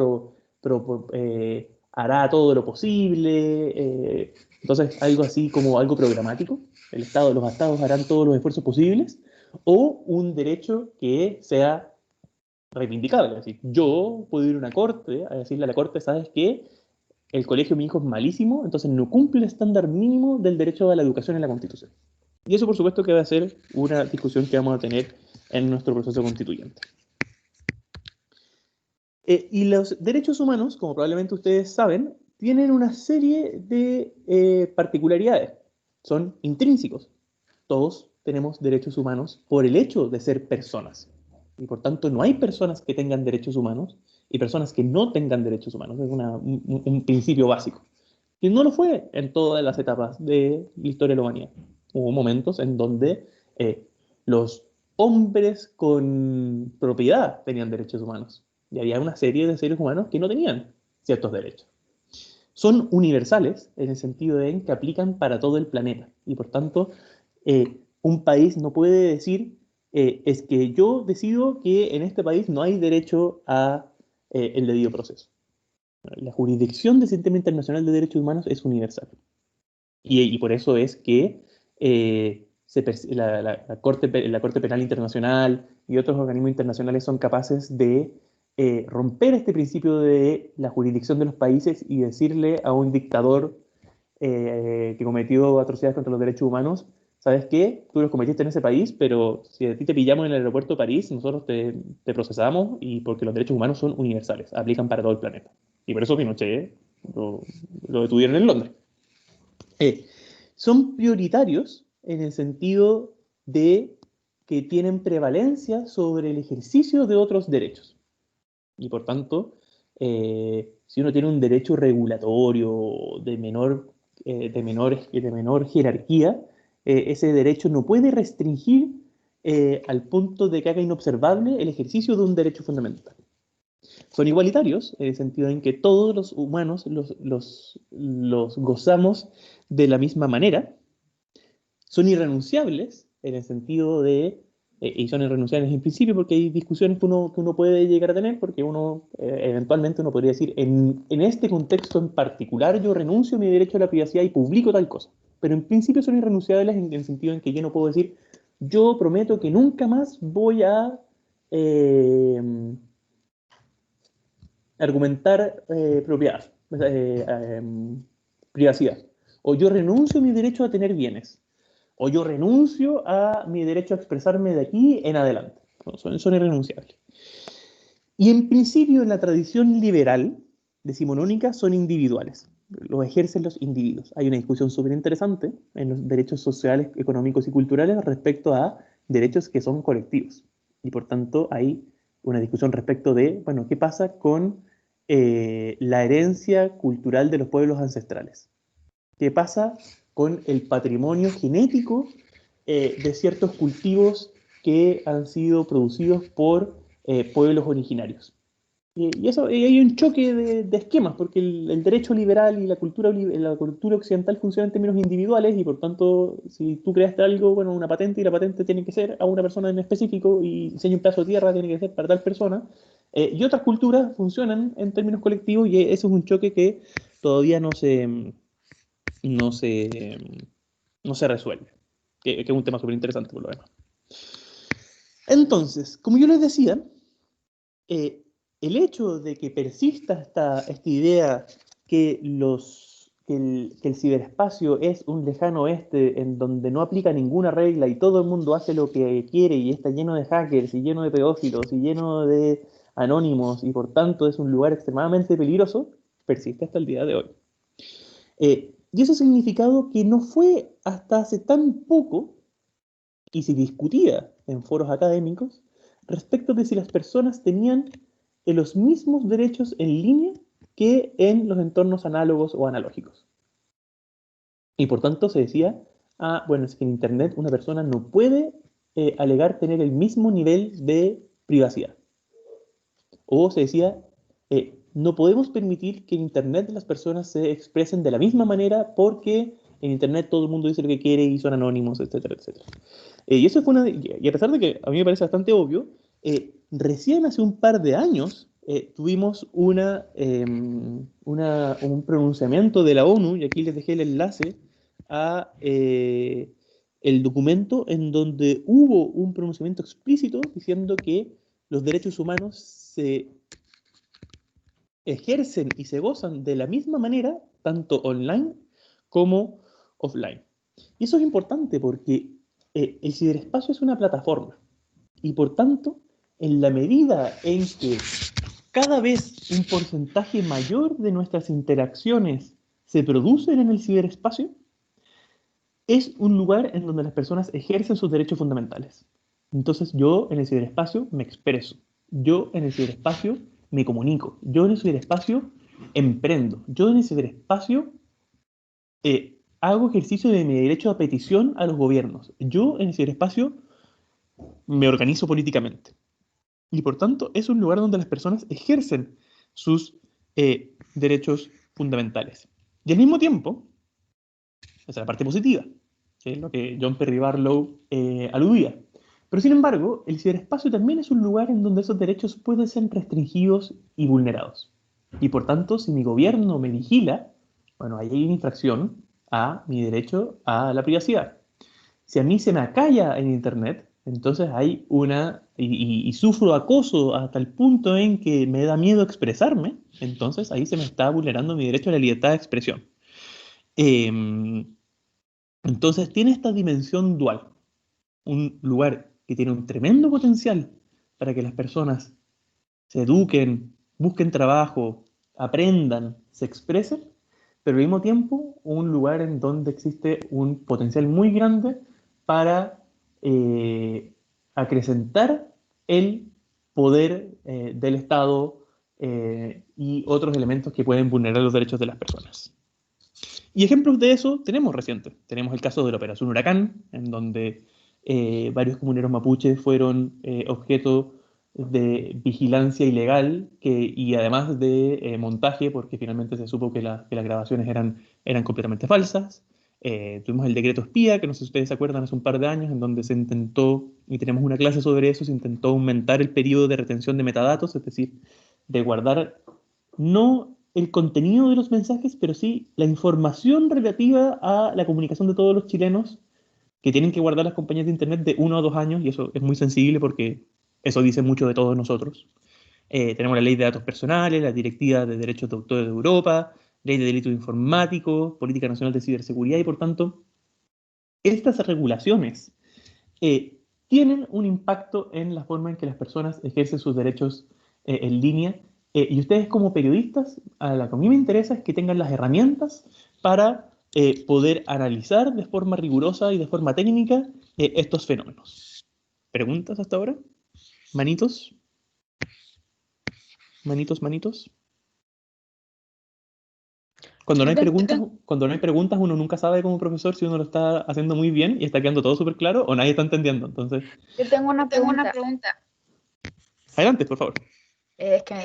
hará todo lo posible. Entonces, algo así como algo programático. Los estados harán todos los esfuerzos posibles. O un derecho que sea reivindicable. Es decir, yo puedo ir a una corte a decirle a la corte, ¿sabes qué? El colegio de mi hijo es malísimo, entonces no cumple el estándar mínimo del derecho a la educación en la Constitución. Y eso, por supuesto, que va a ser una discusión que vamos a tener en nuestro proceso constituyente. Y los derechos humanos, como probablemente ustedes saben, tienen una serie de particularidades. Son intrínsecos. Todos tenemos derechos humanos por el hecho de ser personas. Y por tanto, no hay personas que tengan derechos humanos y personas que no tengan derechos humanos. Es un principio básico. Y no lo fue en todas las etapas de la historia de la humanidad. Hubo momentos en donde los hombres con propiedad tenían derechos humanos. Y había una serie de seres humanos que no tenían ciertos derechos. Son universales en el sentido de que aplican para todo el planeta. Y por tanto, un país no puede decir, es que yo decido que en este país no hay derecho a el debido proceso. La jurisdicción del Sistema Internacional de Derechos Humanos es universal. Y por eso es que la Corte Penal Internacional y otros organismos internacionales son capaces de romper este principio de la jurisdicción de los países y decirle a un dictador que cometió atrocidades contra los derechos humanos, ¿sabes qué? Tú los cometiste en ese país, pero si a ti te pillamos en el aeropuerto de París, nosotros te procesamos, y porque los derechos humanos son universales, aplican para todo el planeta. Y por eso Pinochet lo detuvieron en Londres. Son prioritarios en el sentido de que tienen prevalencia sobre el ejercicio de otros derechos. Y por tanto, si uno tiene un derecho regulatorio de menor jerarquía, ese derecho no puede restringir al punto de que haga inobservable el ejercicio de un derecho fundamental. Son igualitarios en el sentido en que todos los humanos los gozamos de la misma manera. Son irrenunciables en el sentido de, y son irrenunciables en principio porque hay discusiones que uno puede llegar a tener, porque eventualmente uno podría decir, en este contexto en particular yo renuncio a mi derecho a la privacidad y publico tal cosa. Pero en principio son irrenunciables en el sentido en que yo no puedo decir, yo prometo que nunca más voy a argumentar propiedad. privacidad. O yo renuncio a mi derecho a tener bienes. O yo renuncio a mi derecho a expresarme de aquí en adelante. No, son irrenunciables. Y en principio, en la tradición liberal decimonónica, son individuales. Los ejercen los individuos. Hay una discusión súper interesante en los derechos sociales, económicos y culturales respecto a derechos que son colectivos. Y por tanto, hay una discusión respecto de, bueno, ¿qué pasa con la herencia cultural de los pueblos ancestrales? ¿Qué pasa con el patrimonio genético de ciertos cultivos que han sido producidos por pueblos originarios? Y hay un choque de esquemas, porque el derecho liberal y la cultura occidental funcionan en términos individuales, y por tanto, si tú creaste algo, bueno, una patente, y la patente tiene que ser a una persona en específico, y si hay un pedazo de tierra, tiene que ser para tal persona. Y otras culturas funcionan en términos colectivos, y eso es un choque que todavía no se, no se resuelve, que es un tema súper interesante por lo demás. Entonces, como yo les decía, el hecho de que persista esta idea que el ciberespacio es un lejano oeste en donde no aplica ninguna regla y todo el mundo hace lo que quiere y está lleno de hackers y lleno de pedófilos y lleno de anónimos y por tanto es un lugar extremadamente peligroso, persiste hasta el día de hoy. Y eso ha significado que no fue hasta hace tan poco, y se discutía en foros académicos, respecto de si las personas tenían los mismos derechos en línea que en los entornos análogos o analógicos. Y por tanto se decía, bueno, es que en Internet una persona no puede alegar tener el mismo nivel de privacidad. O se decía, no podemos permitir que en Internet las personas se expresen de la misma manera porque en Internet todo el mundo dice lo que quiere y son anónimos, etcétera, etcétera. Y eso fue y a pesar de que a mí me parece bastante obvio, recién hace un par de años tuvimos un pronunciamiento de la ONU, y aquí les dejé el enlace a el documento en donde hubo un pronunciamiento explícito diciendo que los derechos humanos se ejercen y se gozan de la misma manera, tanto online como offline. Y eso es importante porque el ciberespacio es una plataforma, y por tanto, en la medida en que cada vez un porcentaje mayor de nuestras interacciones se producen en el ciberespacio, es un lugar en donde las personas ejercen sus derechos fundamentales. Entonces yo en el ciberespacio me expreso, yo en el ciberespacio me comunico, yo en el ciberespacio emprendo, yo en el ciberespacio hago ejercicio de mi derecho a petición a los gobiernos, yo en el ciberespacio me organizo políticamente. Y por tanto es un lugar donde las personas ejercen sus derechos fundamentales. Y al mismo tiempo, esa es la parte positiva, que es lo que John Perry Barlow aludía. Pero sin embargo, el ciberespacio también es un lugar en donde esos derechos pueden ser restringidos y vulnerados. Y por tanto, si mi gobierno me vigila, bueno, ahí hay una infracción a mi derecho a la privacidad. Si a mí se me acalla en Internet, entonces hay y sufro acoso hasta el punto en que me da miedo expresarme, entonces ahí se me está vulnerando mi derecho a la libertad de expresión. Entonces tiene esta dimensión dual, un lugar que tiene un tremendo potencial para que las personas se eduquen, busquen trabajo, aprendan, se expresen, pero al mismo tiempo un lugar en donde existe un potencial muy grande para acrecentar el poder del Estado y otros elementos que pueden vulnerar los derechos de las personas. Y ejemplos de eso tenemos recientes. Tenemos el caso de la Operación Huracán, en donde varios comuneros mapuches fueron objeto de vigilancia ilegal y además de montaje, porque finalmente se supo que las grabaciones eran completamente falsas. Tuvimos el decreto espía, que no sé si ustedes se acuerdan, hace un par de años, en donde se intentó, y tenemos una clase sobre eso, se intentó aumentar el periodo de retención de metadatos, es decir, de guardar no el contenido de los mensajes, pero sí la información relativa a la comunicación de todos los chilenos que tienen que guardar las compañías de Internet de 1 a 2 años, y eso es muy sensible porque eso dice mucho de todos nosotros. Tenemos la ley de datos personales, la directiva de derechos de autor de Europa, ley de delitos informáticos, política nacional de ciberseguridad y por tanto, estas regulaciones tienen un impacto en la forma en que las personas ejercen sus derechos en línea. Y ustedes como periodistas, a lo que a mí me interesa es que tengan las herramientas para poder analizar de forma rigurosa y de forma técnica estos fenómenos. ¿Preguntas hasta ahora? ¿Manitos? ¿Manitos, manitos? Cuando no hay preguntas, uno nunca sabe como profesor si uno lo está haciendo muy bien y está quedando todo súper claro o nadie está entendiendo. Entonces, Yo tengo una pregunta. adelante, por favor. Es que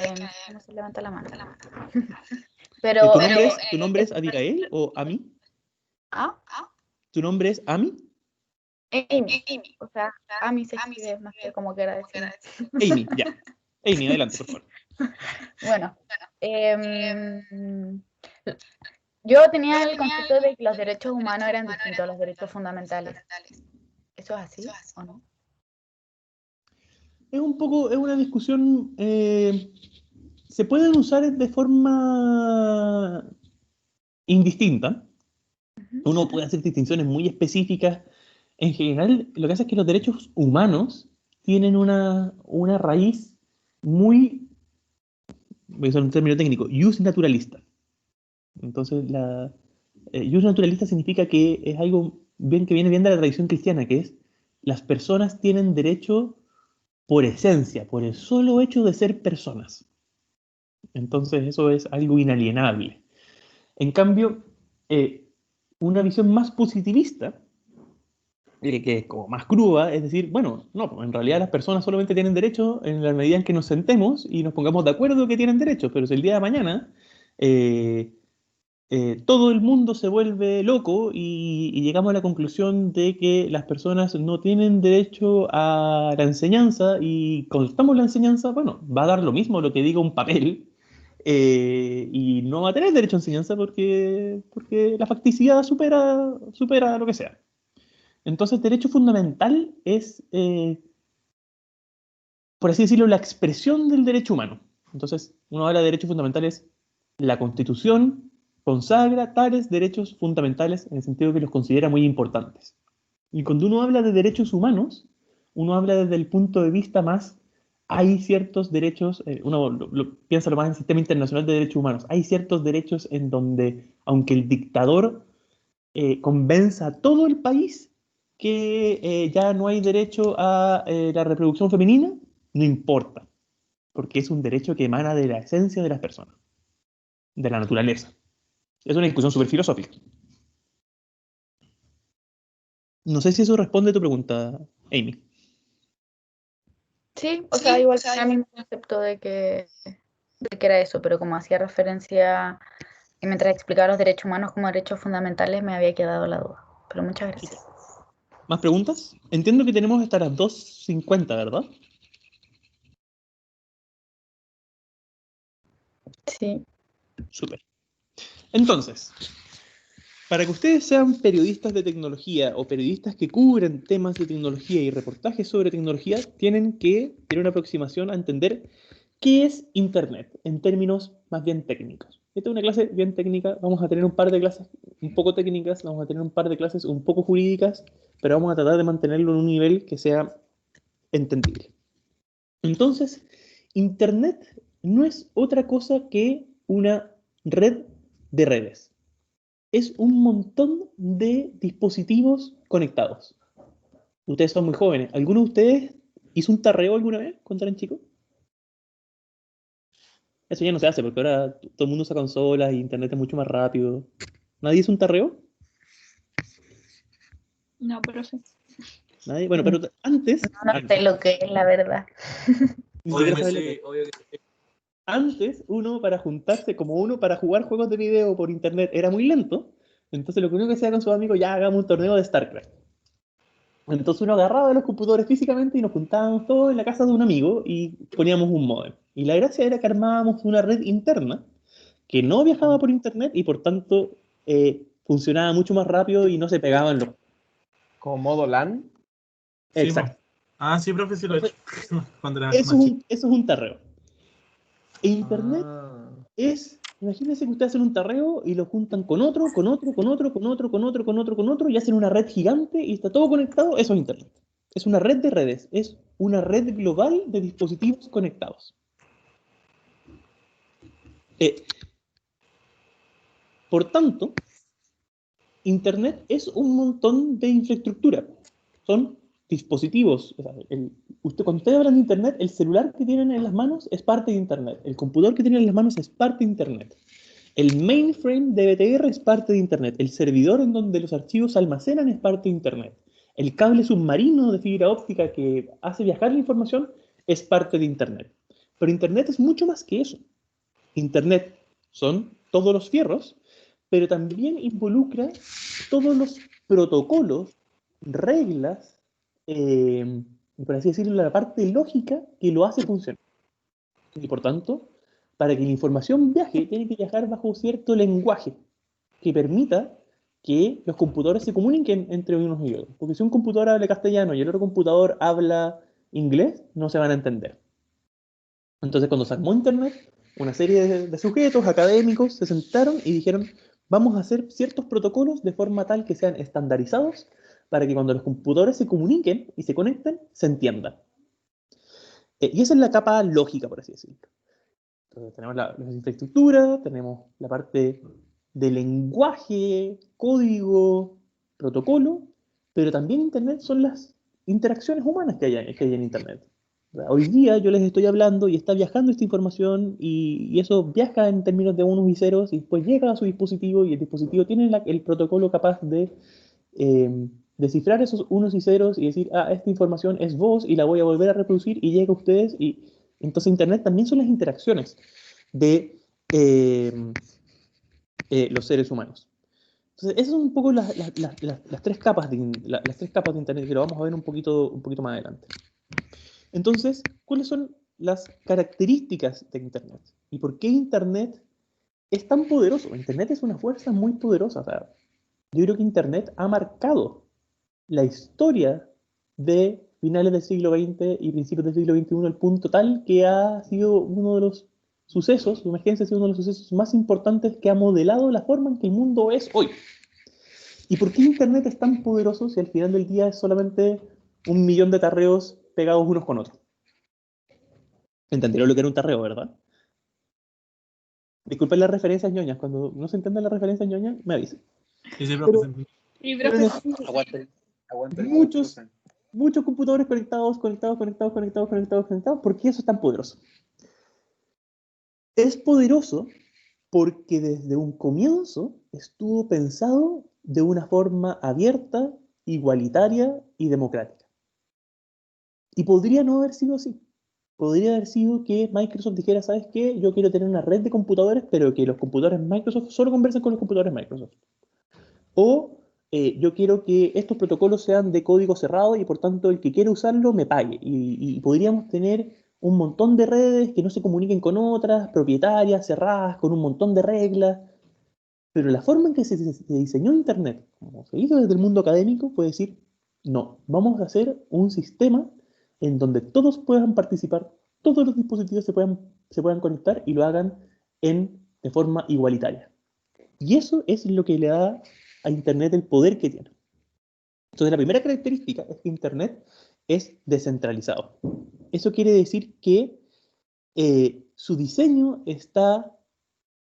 no se levanta la mano. Pero, ¿Tu nombre es Abigail o Ami? ¿ah? ¿Tu nombre es Ami? Amy. O sea, Amy se escribe más que como quiera decir. Amy, ya. Amy, adelante, por favor. Bueno, yo tenía el concepto de que los derechos humanos eran distintos a los derechos fundamentales. ¿Eso es así o no? Es una discusión, se pueden usar de forma indistinta. Uno puede hacer distinciones muy específicas. En general, lo que hace es que los derechos humanos tienen una raíz muy, voy a usar un término técnico, jus naturalista. Entonces, jus naturalista significa que es algo que viene bien de la tradición cristiana, que es las personas tienen derecho por esencia, por el solo hecho de ser personas. Entonces, eso es algo inalienable. En cambio, una visión más positivista, que es como más cruda, es decir, bueno, no, en realidad las personas solamente tienen derecho en la medida en que nos sentemos y nos pongamos de acuerdo que tienen derechos, pero si el día de mañana todo el mundo se vuelve loco y llegamos a la conclusión de que las personas no tienen derecho a la enseñanza y cortamos la enseñanza, bueno, va a dar lo mismo lo que diga un papel y no va a tener derecho a enseñanza porque la facticidad supera lo que sea. Entonces, derecho fundamental es, por así decirlo, la expresión del derecho humano. Entonces, uno habla de derechos fundamentales, la Constitución consagra tales derechos fundamentales en el sentido que los considera muy importantes. Y cuando uno habla de derechos humanos, uno habla desde el punto de vista más, hay ciertos derechos, uno piensa lo más en el sistema internacional de derechos humanos, hay ciertos derechos en donde, aunque el dictador convenza a todo el país que ya no hay derecho a la reproducción femenina, no importa, porque es un derecho que emana de la esencia de las personas, de la naturaleza. Es una discusión súper filosófica. No sé si eso responde a tu pregunta, Amy. Sí, o sea, igual a mí me concepto de que era eso, pero como hacía referencia y mientras explicaba los derechos humanos como derechos fundamentales me había quedado la duda. Pero muchas gracias. ¿Más preguntas? Entiendo que tenemos hasta las 2:50, ¿verdad? Sí. Súper. Entonces, para que ustedes sean periodistas de tecnología o periodistas que cubren temas de tecnología y reportajes sobre tecnología, tienen que tener una aproximación a entender qué es Internet en términos más bien técnicos. Esta es una clase bien técnica, vamos a tener un par de clases un poco técnicas, vamos a tener un par de clases un poco jurídicas, pero vamos a tratar de mantenerlo en un nivel que sea entendible. Entonces, Internet no es otra cosa que una red de redes. Es un montón de dispositivos conectados. Ustedes son muy jóvenes. ¿Alguno de ustedes hizo un tarreo alguna vez cuando eran chicos? Eso ya no se hace porque ahora todo el mundo usa consolas y internet es mucho más rápido. ¿Nadie hizo un tarreo? No, profe. ¿Nadie? Bueno, pero antes... No sé lo que es la verdad. Ni siquiera sabes lo que es. Antes, uno para juntarse, como uno para jugar juegos de video por internet era muy lento, entonces lo que uno que hacía con sus amigos, ya hagamos un torneo de StarCraft. Entonces uno agarraba los computadores físicamente y nos juntábamos todos en la casa de un amigo y poníamos un modem. Y la gracia era que armábamos una red interna que no viajaba por internet y por tanto funcionaba mucho más rápido y no se pegaban los... ¿Como modo LAN? Exacto. Sí, profe, sí lo he hecho. Cuando era Eso más es un tarreo. E internet Ah. es Imagínense que ustedes hacen un tarreo y lo juntan con otro, con otro, con otro, con otro, con otro, con otro, con otro, y hacen una red gigante y está todo conectado. Eso es Internet. Es una red de redes, es una red global de dispositivos conectados. Por tanto, Internet es un montón de infraestructura. Son dispositivos. O sea, cuando ustedes hablan de Internet, el celular que tienen en las manos es parte de Internet. El computador que tienen en las manos es parte de Internet. El mainframe de BTR es parte de Internet. El servidor en donde los archivos se almacenan es parte de Internet. El cable submarino de fibra óptica que hace viajar la información es parte de Internet. Pero Internet es mucho más que eso. Internet son todos los fierros, pero también involucra todos los protocolos, reglas, por así decirlo, la parte lógica que lo hace funcionar. Y por tanto, para que la información viaje, tiene que viajar bajo cierto lenguaje que permita que los computadores se comuniquen entre unos y otros. Porque si un computador habla castellano y el otro computador habla inglés, no se van a entender. Entonces, cuando se armó Internet, una serie de sujetos académicos se sentaron y dijeron, vamos a hacer ciertos protocolos de forma tal que sean estandarizados para que cuando los computadores se comuniquen y se conecten, se entiendan. Y esa es la capa lógica, por así decirlo. Entonces, tenemos la infraestructura, tenemos la parte de lenguaje, código, protocolo, pero también Internet son las interacciones humanas que hay en Internet. Hoy día yo les estoy hablando y está viajando esta información y eso viaja en términos de unos y ceros y después llega a su dispositivo y el dispositivo tiene el protocolo capaz de descifrar esos unos y ceros y decir, esta información es voz y la voy a volver a reproducir y llega a ustedes. Y entonces Internet también son las interacciones de los seres humanos. Entonces, esas son un poco las tres capas las tres capas de Internet que lo vamos a ver un poquito más adelante. Entonces, ¿cuáles son las características de Internet? ¿Y por qué Internet es tan poderoso? Internet es una fuerza muy poderosa. O sea, yo creo que Internet ha marcado la historia de finales del siglo XX y principios del siglo XXI al punto tal que ha sido uno de los sucesos, su emergencia ha sido uno de los sucesos más importantes que ha modelado la forma en que el mundo es hoy. ¿Y por qué Internet es tan poderoso si al final del día es solamente 1.000.000 de tarreos pegados unos con otros? ¿Entendieron lo que era un tarreo, verdad? Disculpen las referencias ñoñas. Cuando no se entienden las referencias ñoñas, me avisen. Sí, sí, profe, Pero, Sí, pero profe. Aguanta el muchos, profe. muchos computadores conectados. ¿Por qué eso es tan poderoso? Es poderoso porque desde un comienzo estuvo pensado de una forma abierta, igualitaria y democrática. Y podría no haber sido así. Podría haber sido que Microsoft dijera, ¿sabes qué? Yo quiero tener una red de computadores, pero que los computadores Microsoft solo conversen con los computadores Microsoft. O yo quiero que estos protocolos sean de código cerrado y por tanto el que quiera usarlo me pague. Y podríamos tener un montón de redes que no se comuniquen con otras, propietarias, cerradas, con un montón de reglas. Pero la forma en que se diseñó Internet, como se hizo desde el mundo académico, fue decir, no, vamos a hacer un sistema en donde todos puedan participar, todos los dispositivos se puedan conectar y lo hagan de forma igualitaria. Y eso es lo que le da a Internet el poder que tiene. Entonces, la primera característica es que Internet es descentralizado. Eso quiere decir que su diseño está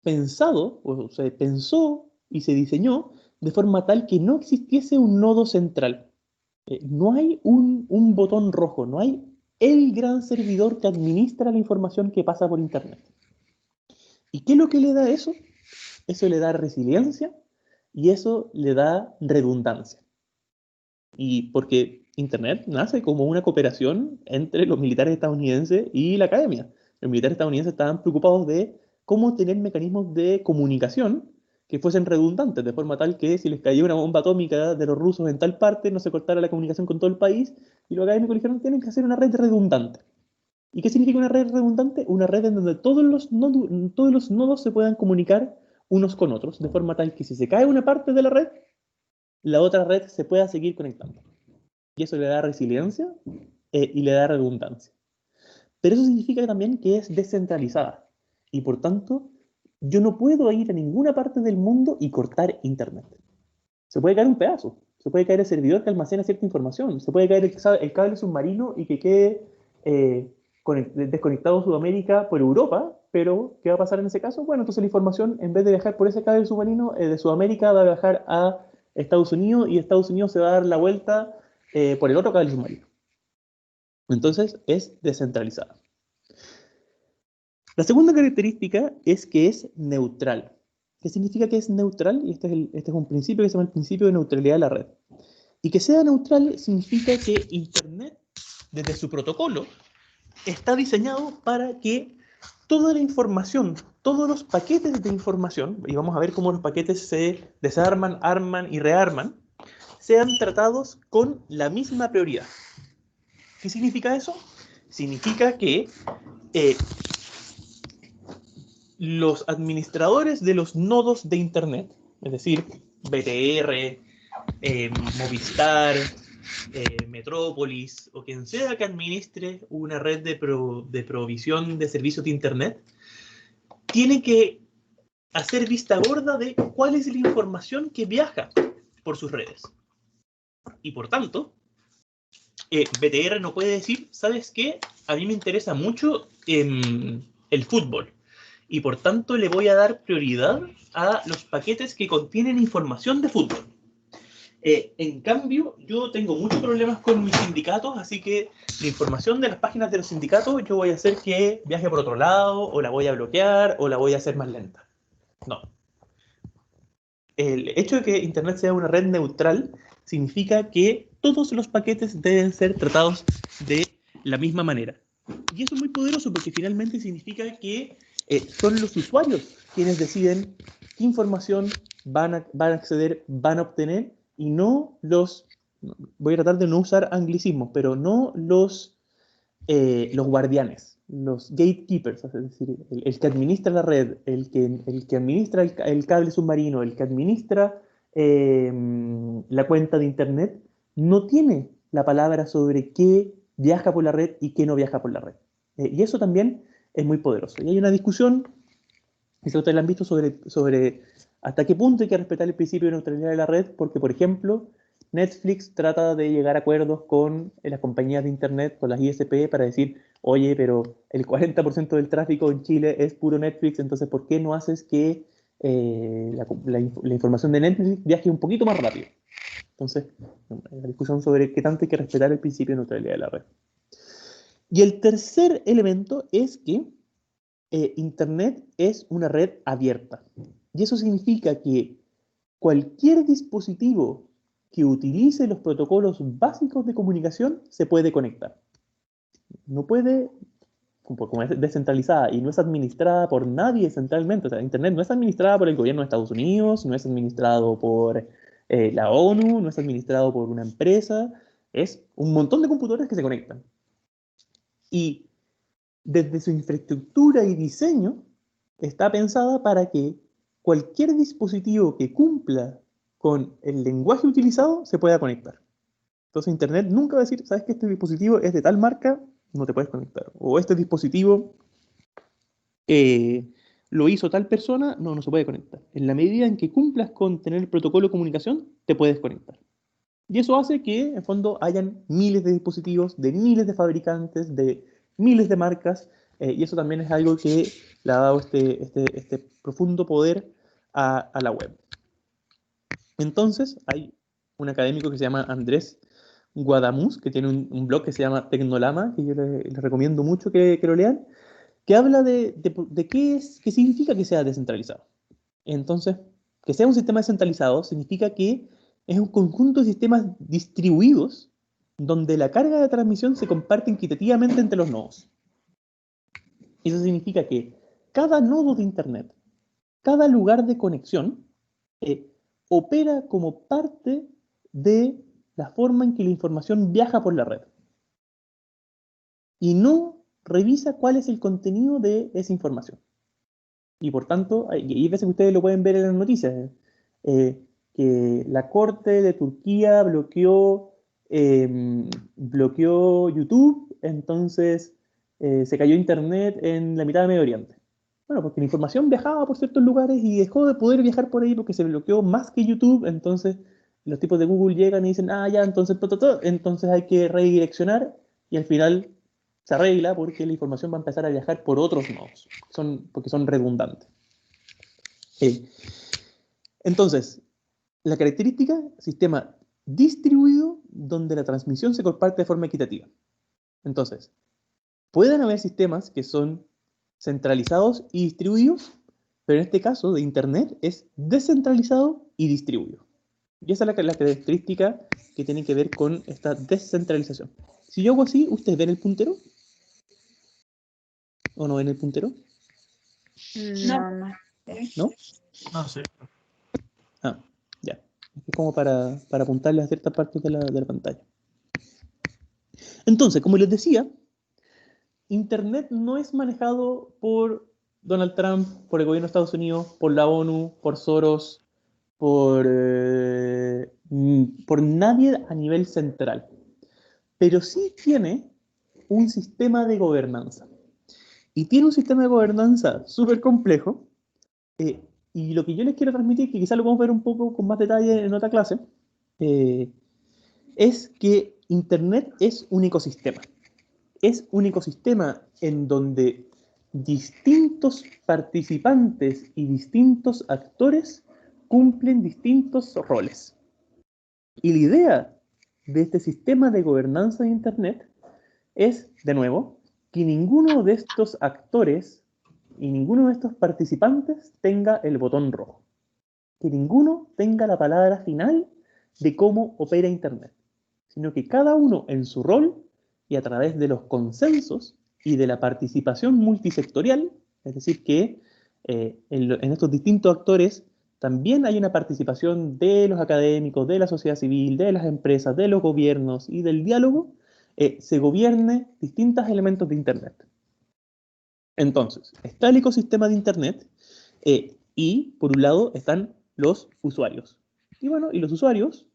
pensado, o se pensó y se diseñó de forma tal que no existiese un nodo central. No hay un botón rojo, no hay el gran servidor que administra la información que pasa por Internet. ¿Y qué es lo que le da eso? Eso le da resiliencia y eso le da redundancia. Y porque Internet nace como una cooperación entre los militares estadounidenses y la academia. Los militares estadounidenses estaban preocupados de cómo tener mecanismos de comunicación que fuesen redundantes, de forma tal que si les caía una bomba atómica de los rusos en tal parte, no se cortara la comunicación con todo el país, y los académicos dijeron, tienen que hacer una red redundante. ¿Y qué significa una red redundante? Una red en donde todos los nodos se puedan comunicar unos con otros, de forma tal que si se cae una parte de la red, la otra red se pueda seguir conectando. Y eso le da resiliencia y le da redundancia. Pero eso significa también que es descentralizada y por tanto yo no puedo ir a ninguna parte del mundo y cortar internet. Se puede caer un pedazo, se puede caer el servidor que almacena cierta información, se puede caer el cable submarino y que quede desconectado Sudamérica por Europa, pero ¿qué va a pasar en ese caso? Bueno, entonces la información, en vez de viajar por ese cable submarino, de Sudamérica va a viajar a Estados Unidos y Estados Unidos se va a dar la vuelta por el otro cable submarino. Entonces es descentralizada. La segunda característica es que es neutral. ¿Qué significa que es neutral? Y este es un principio que se llama el principio de neutralidad de la red. Y que sea neutral significa que Internet, desde su protocolo, está diseñado para que toda la información, todos los paquetes de información, y vamos a ver cómo los paquetes se desarman, arman y rearman, sean tratados con la misma prioridad. ¿Qué significa eso? Significa que los administradores de los nodos de Internet, es decir, BTR, Movistar, Metrópolis o quien sea que administre una red de provisión de servicios de Internet, tiene que hacer vista gorda de cuál es la información que viaja por sus redes. Y por tanto, BTR no puede decir, ¿sabes qué? A mí me interesa mucho el fútbol. Y por tanto le voy a dar prioridad a los paquetes que contienen información de fútbol. En cambio, yo tengo muchos problemas con mis sindicatos, así que la información de las páginas de los sindicatos yo voy a hacer que viaje por otro lado, o la voy a bloquear, o la voy a hacer más lenta. No. El hecho de que Internet sea una red neutral significa que todos los paquetes deben ser tratados de la misma manera. Y eso es muy poderoso porque finalmente significa que son los usuarios quienes deciden qué información van a acceder, van a obtener, y no los, voy a tratar de no usar anglicismos, pero no los guardianes, los gatekeepers, es decir, el que administra la red, el que administra el cable submarino, el que administra la cuenta de Internet, no tiene la palabra sobre qué viaja por la red y qué no viaja por la red. Y eso también es muy poderoso. Y hay una discusión, y si ustedes la han visto, sobre hasta qué punto hay que respetar el principio de neutralidad de la red, porque, por ejemplo, Netflix trata de llegar a acuerdos con las compañías de Internet, con las ISP, para decir, oye, pero el 40% del tráfico en Chile es puro Netflix, entonces, ¿por qué no haces que la información de Netflix viaje un poquito más rápido? Entonces, la discusión sobre qué tanto hay que respetar el principio de neutralidad de la red. Y el tercer elemento es que Internet es una red abierta. Y eso significa que cualquier dispositivo que utilice los protocolos básicos de comunicación se puede conectar. No puede, como es descentralizada y no es administrada por nadie centralmente, o sea, Internet no es administrada por el gobierno de Estados Unidos, no es administrado por la ONU, no es administrado por una empresa, es un montón de computadores que se conectan. Y desde su infraestructura y diseño está pensada para que cualquier dispositivo que cumpla con el lenguaje utilizado se pueda conectar. Entonces Internet nunca va a decir, ¿sabes que este dispositivo es de tal marca? No te puedes conectar. O este dispositivo lo hizo tal persona, no se puede conectar. En la medida en que cumplas con tener el protocolo de comunicación, te puedes conectar. Y eso hace que, en fondo, hayan miles de dispositivos, de miles de fabricantes, de miles de marcas, y eso también es algo que le ha dado este profundo poder a la web. Entonces, hay un académico que se llama Andrés Guadamuz, que tiene un blog que se llama Tecnolama, que yo les recomiendo mucho que lo lean, que habla de qué significa que sea descentralizado. Entonces, que sea un sistema descentralizado significa que es un conjunto de sistemas distribuidos donde la carga de transmisión se comparte equitativamente entre los nodos. Eso significa que cada nodo de Internet, cada lugar de conexión, opera como parte de la forma en que la información viaja por la red. Y no revisa cuál es el contenido de esa información. Y por tanto, y veces que ustedes lo pueden ver en las noticias, que la Corte de Turquía bloqueó YouTube, entonces se cayó Internet en la mitad de Medio Oriente. Bueno, porque la información viajaba por ciertos lugares y dejó de poder viajar por ahí porque se bloqueó más que YouTube. Entonces, los tipos de Google llegan y dicen, ah, ya, entonces, entonces hay que redireccionar y al final se arregla porque la información va a empezar a viajar por otros nodos, porque son redundantes. Entonces, la característica, sistema distribuido donde la transmisión se comparte de forma equitativa. Entonces, pueden haber sistemas que son centralizados y distribuidos, pero en este caso de Internet es descentralizado y distribuido. Y esa es la característica que tiene que ver con esta descentralización. Si yo hago así, ¿ustedes ven el puntero? ¿O no ven el puntero? No, no. ¿No? No sé. Ah, ya. Es como para apuntarle a ciertas partes de la pantalla. Entonces, como les decía, Internet no es manejado por Donald Trump, por el gobierno de Estados Unidos, por la ONU, por Soros, por nadie a nivel central. Pero sí tiene un sistema de gobernanza. Y tiene un sistema de gobernanza súper complejo. Y lo que yo les quiero transmitir, que quizás lo podemos ver un poco con más detalle en otra clase, es que Internet es un ecosistema. Es un ecosistema en donde distintos participantes y distintos actores cumplen distintos roles. Y la idea de este sistema de gobernanza de Internet es, de nuevo, que ninguno de estos actores y ninguno de estos participantes tenga el botón rojo. Que ninguno tenga la palabra final de cómo opera Internet, sino que cada uno en su rol y a través de los consensos y de la participación multisectorial, es decir, que en estos distintos actores también hay una participación de los académicos, de la sociedad civil, de las empresas, de los gobiernos y del diálogo, se gobierne distintos elementos de Internet. Entonces, está el ecosistema de Internet y, por un lado, están los usuarios. Y bueno, y los usuarios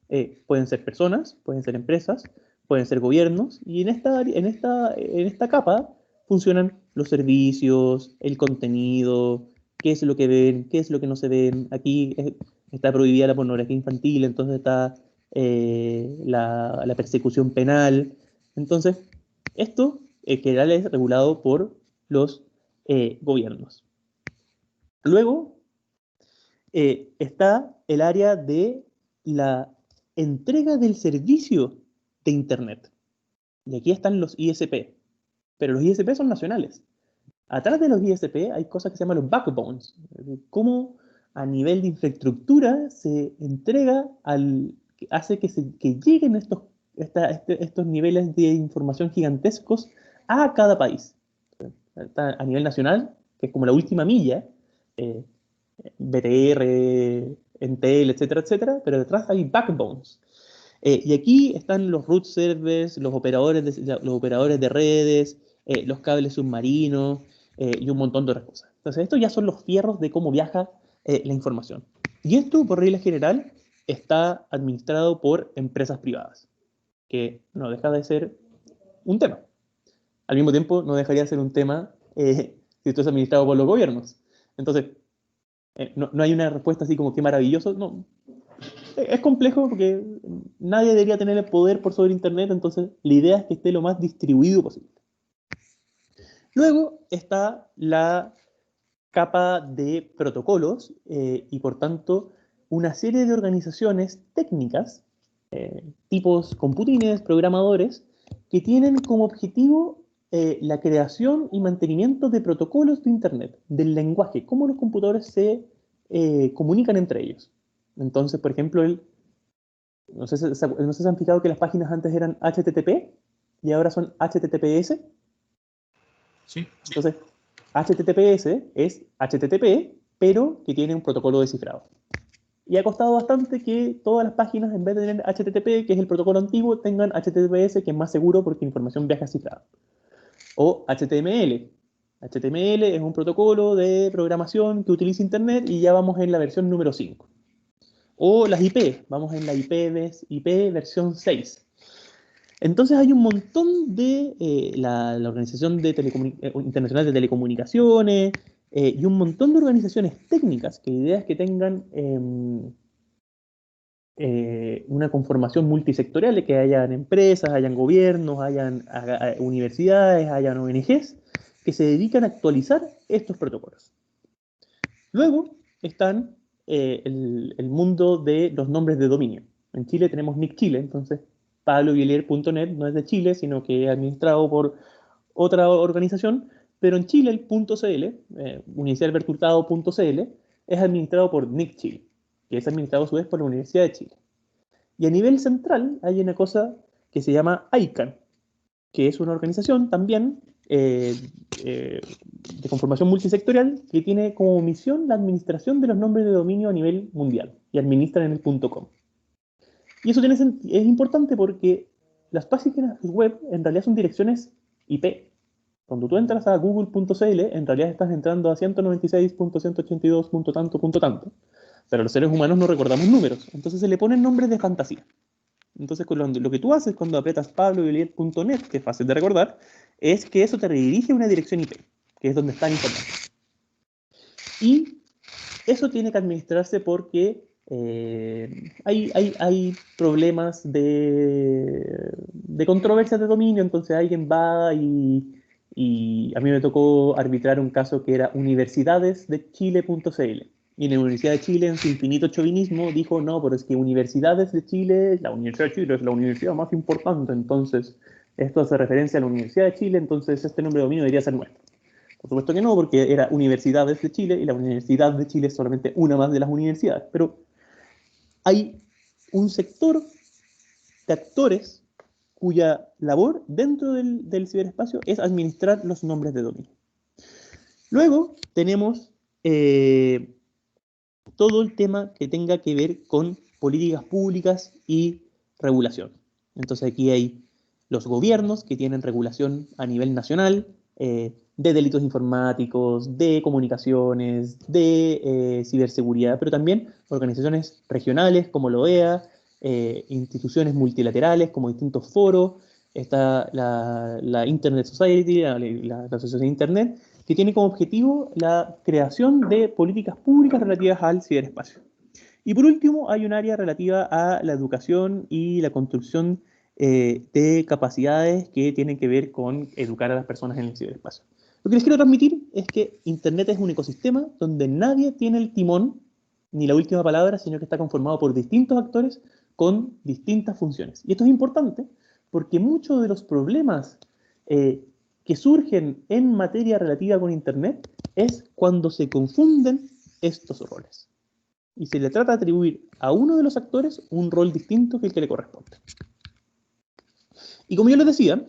pueden ser personas, pueden ser empresas, pueden ser gobiernos, y en esta capa funcionan los servicios, el contenido, qué es lo que ven, qué es lo que no se ven. Aquí está prohibida la pornografía infantil, entonces está la persecución penal. Entonces, esto en general es regulado por los gobiernos. Luego está el área de la entrega del servicio de Internet. Y aquí están los ISP. Pero los ISP son nacionales. Atrás de los ISP hay cosas que se llaman los backbones. Cómo a nivel de infraestructura se entrega hace que lleguen estos niveles de información gigantescos a cada país. Está a nivel nacional, que es como la última milla, BTR, Entel, etcétera, etcétera, pero detrás hay backbones. Y aquí están los root servers, los operadores de redes, los cables submarinos y un montón de otras cosas. Entonces, estos ya son los fierros de cómo viaja la información. Y esto, por regla general, está administrado por empresas privadas, que no deja de ser un tema. Al mismo tiempo, no dejaría de ser un tema si esto es administrado por los gobiernos. Entonces, no hay una respuesta así como qué maravilloso. No, es complejo porque nadie debería tener el poder por sobre Internet, entonces la idea es que esté lo más distribuido posible. Luego está la capa de protocolos y por tanto una serie de organizaciones técnicas, tipos computines, programadores, que tienen como objetivo la creación y mantenimiento de protocolos de Internet, del lenguaje, cómo los computadores se comunican entre ellos. Entonces, por ejemplo, no sé si se han fijado que las páginas antes eran HTTP y ahora son HTTPS. Sí. Entonces, HTTPS es HTTP, pero que tiene un protocolo de cifrado. Y ha costado bastante que todas las páginas, en vez de tener HTTP, que es el protocolo antiguo, tengan HTTPS, que es más seguro porque la información viaja cifrada. O HTML. HTML es un protocolo de programación que utiliza Internet y ya vamos en la versión número 5. O las IP, vamos en la IP versión 6. Entonces hay un montón de la Organización Internacional de Telecomunicaciones, y un montón de organizaciones técnicas, que la idea es que tengan una conformación multisectorial, que hayan empresas, hayan gobiernos, hayan universidades, hayan ONGs, que se dedican a actualizar estos protocolos. Luego están el mundo de los nombres de dominio. En Chile tenemos Nick Chile, entonces pablovielier.net no es de Chile, sino que es administrado por otra organización, pero en Chile el .cl, universidadalberthurtado.cl, es administrado por Nick Chile, que es administrado a su vez por la Universidad de Chile. Y a nivel central hay una cosa que se llama ICANN, que es una organización también de conformación multisectorial que tiene como misión la administración de los nombres de dominio a nivel mundial y administran en el .com. Y eso es importante porque las páginas web en realidad son direcciones IP. Cuando tú entras a google.cl, en realidad estás entrando a 196.182. Tanto, pero los seres humanos no recordamos números, entonces se le ponen nombres de fantasía. Entonces lo que tú haces cuando aprietas pablovielier.net, que es fácil de recordar, es que eso te redirige a una dirección IP, que es donde está la información. Y eso tiene que administrarse porque hay problemas de controversias de dominio, entonces alguien va y a mí me tocó arbitrar un caso que era universidadesdechile.cl. Y en la Universidad de Chile, en su infinito chauvinismo, dijo, no, pero es que Universidades de Chile, la Universidad de Chile es la universidad más importante, entonces esto hace referencia a la Universidad de Chile, entonces este nombre de dominio debería ser nuestro. Por supuesto que no, porque era Universidades de Chile, y la Universidad de Chile es solamente una más de las universidades, pero hay un sector de actores cuya labor dentro del ciberespacio es administrar los nombres de dominio. Luego tenemos todo el tema que tenga que ver con políticas públicas y regulación. Entonces aquí hay los gobiernos que tienen regulación a nivel nacional de delitos informáticos, de comunicaciones, de ciberseguridad, pero también organizaciones regionales como la OEA, instituciones multilaterales como distintos foros, está la Internet Society, la Asociación de Internet, que tiene como objetivo la creación de políticas públicas relativas al ciberespacio. Y por último, hay un área relativa a la educación y la construcción de capacidades que tienen que ver con educar a las personas en el ciberespacio. Lo que les quiero transmitir es que Internet es un ecosistema donde nadie tiene el timón ni la última palabra, sino que está conformado por distintos actores con distintas funciones. Y esto es importante porque muchos de los problemas que surgen en materia relativa con Internet es cuando se confunden estos roles. Y se le trata de atribuir a uno de los actores un rol distinto que el que le corresponde. Y como yo les decía,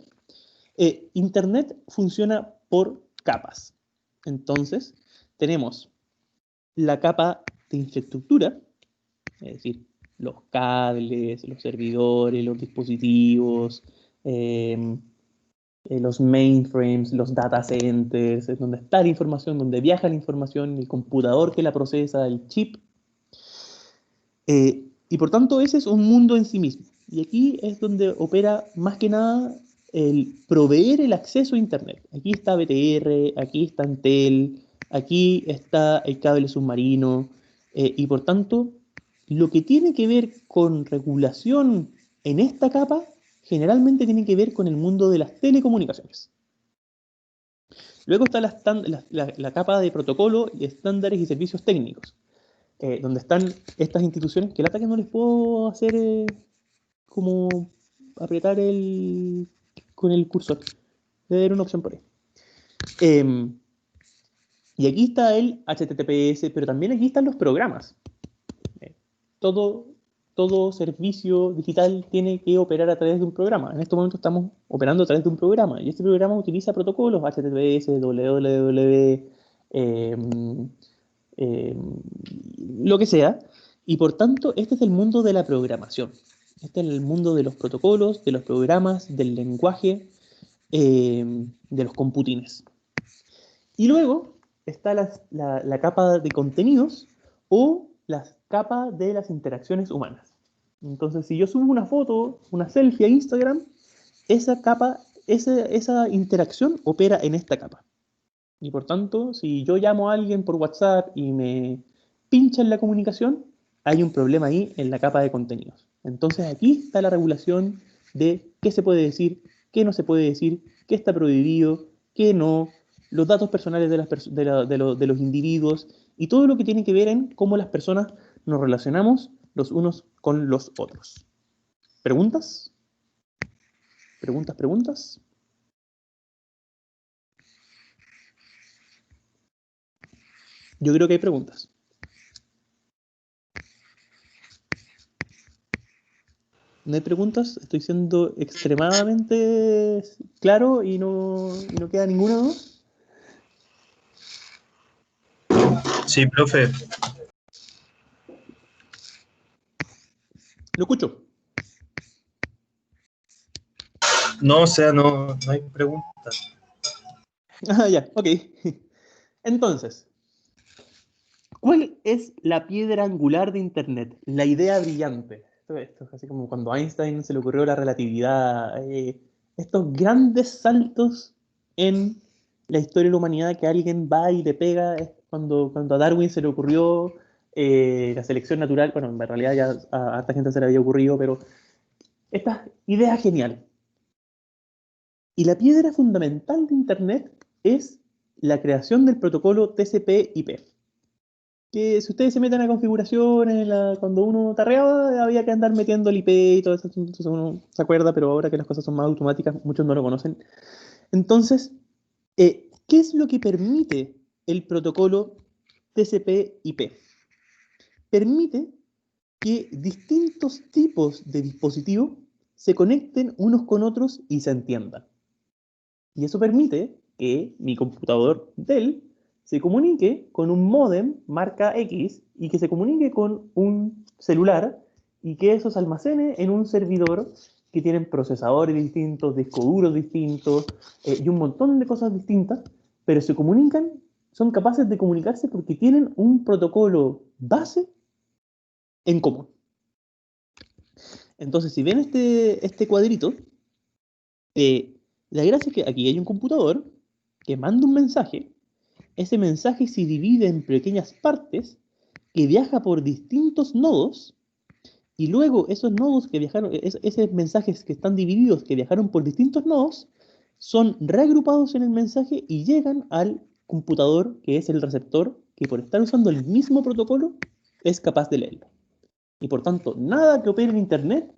Internet funciona por capas. Entonces, tenemos la capa de infraestructura, es decir, los cables, los servidores, los dispositivos, los mainframes, los data centers, es donde está la información, donde viaja la información, el computador que la procesa, el chip. Y por tanto ese es un mundo en sí mismo. Y aquí es donde opera más que nada el proveer el acceso a Internet. Aquí está BTR, aquí está Entel, aquí está el cable submarino, y por tanto lo que tiene que ver con regulación en esta capa generalmente tiene que ver con el mundo de las telecomunicaciones. Luego está la capa de protocolo y estándares y servicios técnicos, donde están estas instituciones que lata que no les puedo hacer como apretar con el cursor. Debe haber una opción por ahí. Y aquí está el HTTPS, pero también aquí están los programas. Todo servicio digital tiene que operar a través de un programa. En este momento estamos operando a través de un programa, y este programa utiliza protocolos HTTPS, www, lo que sea, y por tanto este es el mundo de la programación. Este es el mundo de los protocolos, de los programas, del lenguaje, de los computines. Y luego está la capa de contenidos o la capa de las interacciones humanas. Entonces, si yo subo una foto, una selfie a Instagram, esa interacción opera en esta capa. Y por tanto, si yo llamo a alguien por WhatsApp y me pincha en la comunicación, hay un problema ahí en la capa de contenidos. Entonces aquí está la regulación de qué se puede decir, qué no se puede decir, qué está prohibido, qué no, los datos personales de los individuos y todo lo que tiene que ver en cómo las personas nos relacionamos los unos con los otros. ¿Preguntas? ¿Preguntas, preguntas? Yo creo que hay preguntas. No hay preguntas, estoy siendo extremadamente claro y no queda ninguna duda. Sí, profe. Lo escucho. No, o sea, no hay preguntas. Ah, ya, ok. Entonces, ¿cuál es la piedra angular de Internet? La idea brillante. Esto es así como cuando a Einstein se le ocurrió la relatividad. Estos grandes saltos en la historia de la humanidad que alguien va y le pega. Es cuando a Darwin se le ocurrió la selección natural. Bueno, en realidad ya a harta gente se le había ocurrido, pero esta idea genial. Y la piedra fundamental de Internet es la creación del protocolo TCP/IP. Que si ustedes se meten a configuraciones, cuando uno tarreaba, había que andar metiendo el IP y todo eso, entonces uno se acuerda, pero ahora que las cosas son más automáticas, muchos no lo conocen. Entonces, ¿qué es lo que permite el protocolo TCP/IP? Permite que distintos tipos de dispositivos se conecten unos con otros y se entiendan. Y eso permite que mi computador Dell se comunique con un módem marca X y que se comunique con un celular y que eso se almacene en un servidor que tienen procesadores distintos, discos duros distintos y un montón de cosas distintas, pero se comunican, son capaces de comunicarse porque tienen un protocolo base en común. Entonces, si ven este cuadrito, la gracia es que aquí hay un computador que manda un mensaje. Ese mensaje se divide en pequeñas partes que viaja por distintos nodos y luego esos nodos que viajaron, esos mensajes que están divididos, que viajaron por distintos nodos, son reagrupados en el mensaje y llegan al computador que es el receptor, que por estar usando el mismo protocolo es capaz de leerlo. Y por tanto, nada que opere en Internet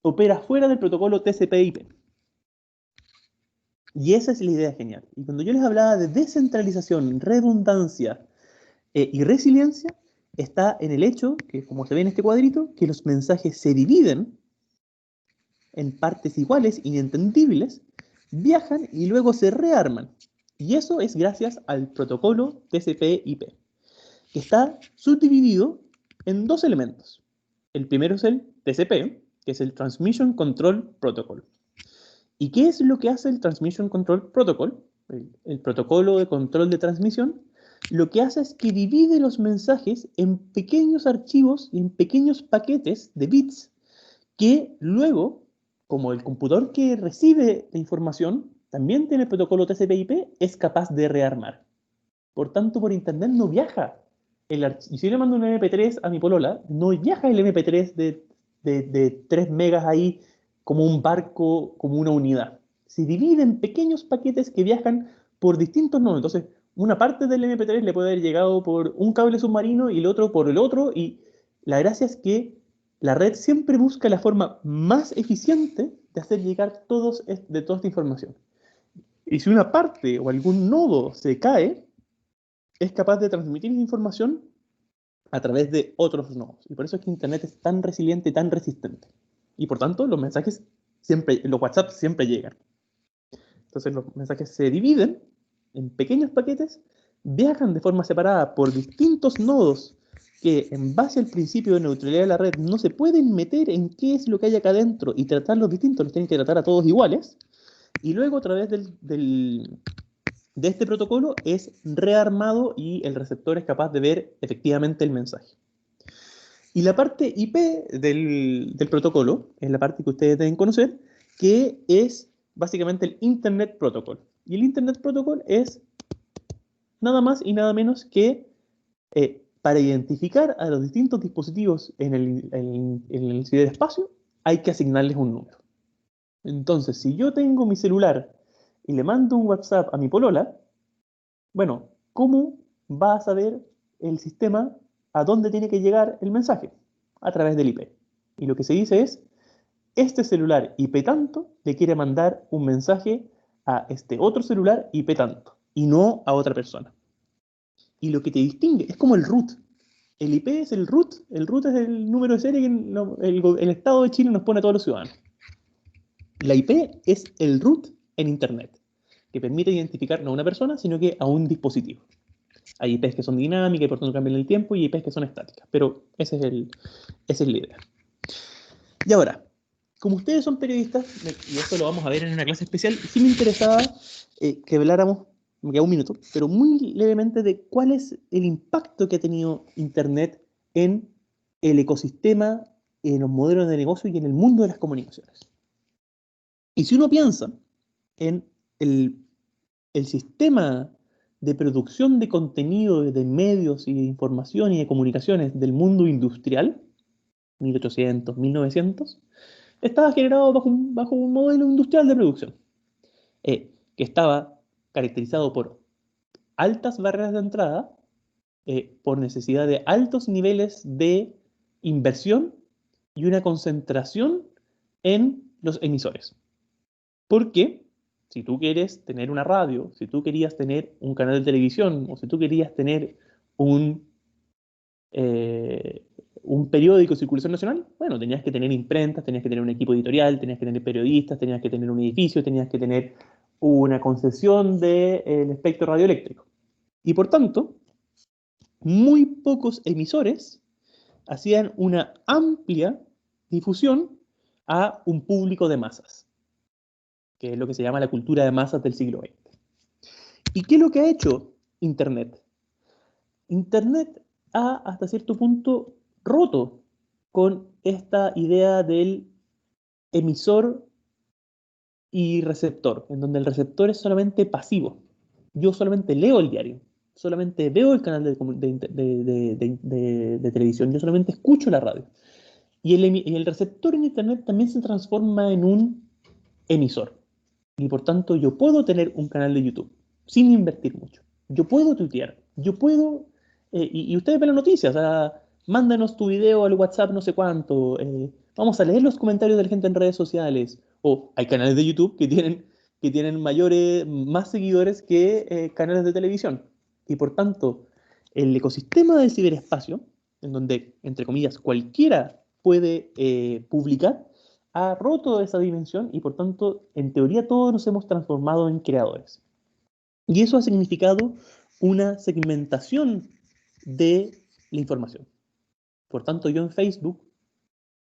opera fuera del protocolo TCP/IP. Y esa es la idea genial. Y cuando yo les hablaba de descentralización, redundancia y resiliencia, está en el hecho, que como se ve en este cuadrito, que los mensajes se dividen en partes iguales, inentendibles, viajan y luego se rearman. Y eso es gracias al protocolo TCP/IP, que está subdividido en dos elementos. El primero es el TCP, que es el Transmission Control Protocol. ¿Y qué es lo que hace el Transmission Control Protocol? El protocolo de control de transmisión. Lo que hace es que divide los mensajes en pequeños archivos y en pequeños paquetes de bits que luego, como el computador que recibe la información también tiene el protocolo TCP/IP, es capaz de rearmar. Por tanto, por internet no viaja. Y si yo le mando un MP3 a mi polola, no viaja el MP3 de 3 megas ahí como un barco, como una unidad. Se divide en pequeños paquetes que viajan por distintos nodos. Entonces, una parte del MP3 le puede haber llegado por un cable submarino y el otro por el otro. Y la gracia es que la red siempre busca la forma más eficiente de hacer llegar toda esta información. Y si una parte o algún nodo se cae, es capaz de transmitir esa información a través de otros nodos. Y por eso es que Internet es tan resiliente y tan resistente. Y por tanto, los mensajes siempre, los WhatsApp siempre llegan. Entonces los mensajes se dividen en pequeños paquetes, viajan de forma separada por distintos nodos que en base al principio de neutralidad de la red no se pueden meter en qué es lo que hay acá adentro y tratarlos distintos, los tienen que tratar a todos iguales. Y luego a través de este protocolo es rearmado y el receptor es capaz de ver efectivamente el mensaje. Y la parte IP del protocolo es la parte que ustedes deben conocer, que es básicamente el Internet Protocol. Y el Internet Protocol es nada más y nada menos que para identificar a los distintos dispositivos en el ciberespacio, hay que asignarles un número. Entonces, si yo tengo mi celular y le mando un WhatsApp a mi polola, bueno, ¿cómo va a saber el sistema a dónde tiene que llegar el mensaje? A través del IP. Y lo que se dice es, este celular IP tanto le quiere mandar un mensaje a este otro celular IP tanto, y no a otra persona. Y lo que te distingue es como el root. El IP es el root es el número de serie que el Estado de Chile nos pone a todos los ciudadanos. La IP es el root en Internet, que permite identificar no a una persona, sino que a un dispositivo. Hay IPs que son dinámicas y por tanto cambian el tiempo, y IPs que son estáticas, pero esa es la idea. Y ahora, como ustedes son periodistas, y esto lo vamos a ver en una clase especial, sí me interesaba que habláramos, me queda un minuto, pero muy levemente de cuál es el impacto que ha tenido Internet en el ecosistema, en los modelos de negocio y en el mundo de las comunicaciones. Y si uno piensa en el sistema de producción de contenido, de medios y de información y de comunicaciones del mundo industrial, 1800, 1900, estaba generado bajo un modelo industrial de producción, que estaba caracterizado por altas barreras de entrada, por necesidad de altos niveles de inversión y una concentración en los emisores. Porque si tú quieres tener una radio, si tú querías tener un canal de televisión, o si tú querías tener un periódico de circulación nacional, bueno, tenías que tener imprentas, tenías que tener un equipo editorial, tenías que tener periodistas, tenías que tener un edificio, tenías que tener una concesión del espectro radioeléctrico. Y por tanto, muy pocos emisores hacían una amplia difusión a un público de masas, que es lo que se llama la cultura de masas del siglo XX. ¿Y qué es lo que ha hecho Internet? Internet ha, hasta cierto punto, roto con esta idea del emisor y receptor, en donde el receptor es solamente pasivo. Yo solamente leo el diario, solamente veo el canal de televisión, yo solamente escucho la radio. Y el receptor en Internet también se transforma en un emisor. Y por tanto yo puedo tener un canal de YouTube sin invertir mucho. Yo puedo tuitear, yo puedo... y ustedes ven las noticias, o sea, mándanos tu video al WhatsApp no sé cuánto, vamos a leer los comentarios de la gente en redes sociales, o hay canales de YouTube que tienen más seguidores que canales de televisión. Y por tanto, el ecosistema del ciberespacio, en donde, entre comillas, cualquiera puede publicar, ha roto esa dimensión y por tanto, en teoría, todos nos hemos transformado en creadores. Y eso ha significado una segmentación de la información. Por tanto, yo en Facebook,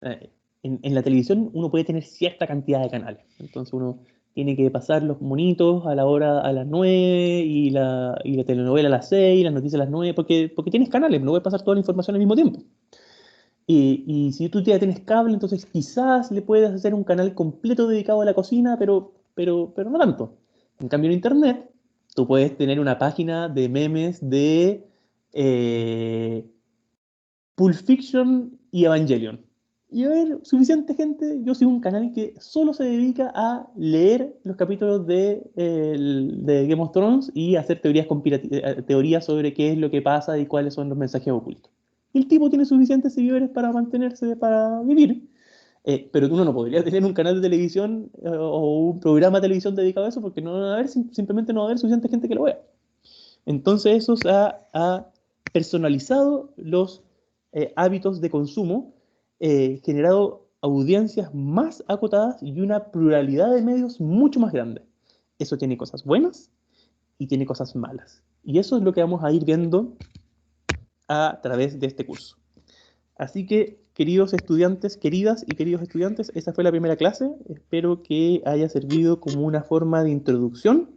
en la televisión, uno puede tener cierta cantidad de canales. Entonces uno tiene que pasar los monitos a las 9 y la telenovela a las 6, las noticias a las 9, porque tienes canales, no puedes pasar toda la información al mismo tiempo. Y si tú ya tienes cable, entonces quizás le puedes hacer un canal completo dedicado a la cocina, pero no tanto. En cambio, en Internet, tú puedes tener una página de memes de Pulp Fiction y Evangelion. Y a ver, suficiente gente, yo sigo un canal que solo se dedica a leer los capítulos de Game of Thrones y hacer teorías sobre qué es lo que pasa y cuáles son los mensajes ocultos. Y el tipo tiene suficientes seguidores para mantenerse, para vivir. Pero uno no podría tener un canal de televisión o un programa de televisión dedicado a eso porque no va a haber, simplemente no va a haber suficiente gente que lo vea. Entonces eso ha personalizado los hábitos de consumo, generado audiencias más acotadas y una pluralidad de medios mucho más grande. Eso tiene cosas buenas y tiene cosas malas. Y eso es lo que vamos a ir viendo a través de este curso. Así que, queridos estudiantes, queridas y queridos estudiantes, esa fue la primera clase. Espero que haya servido como una forma de introducción.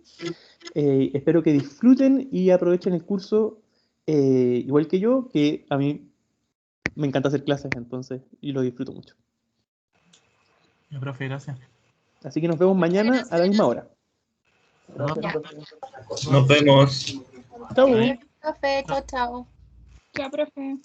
Espero que disfruten y aprovechen el curso igual que yo, que a mí me encanta hacer clases, entonces, y lo disfruto mucho. Profe, gracias. Así que nos vemos mañana a la misma hora. Nos vemos. Chau. Que esté bien, profe. Chao, chao. Chao, profe.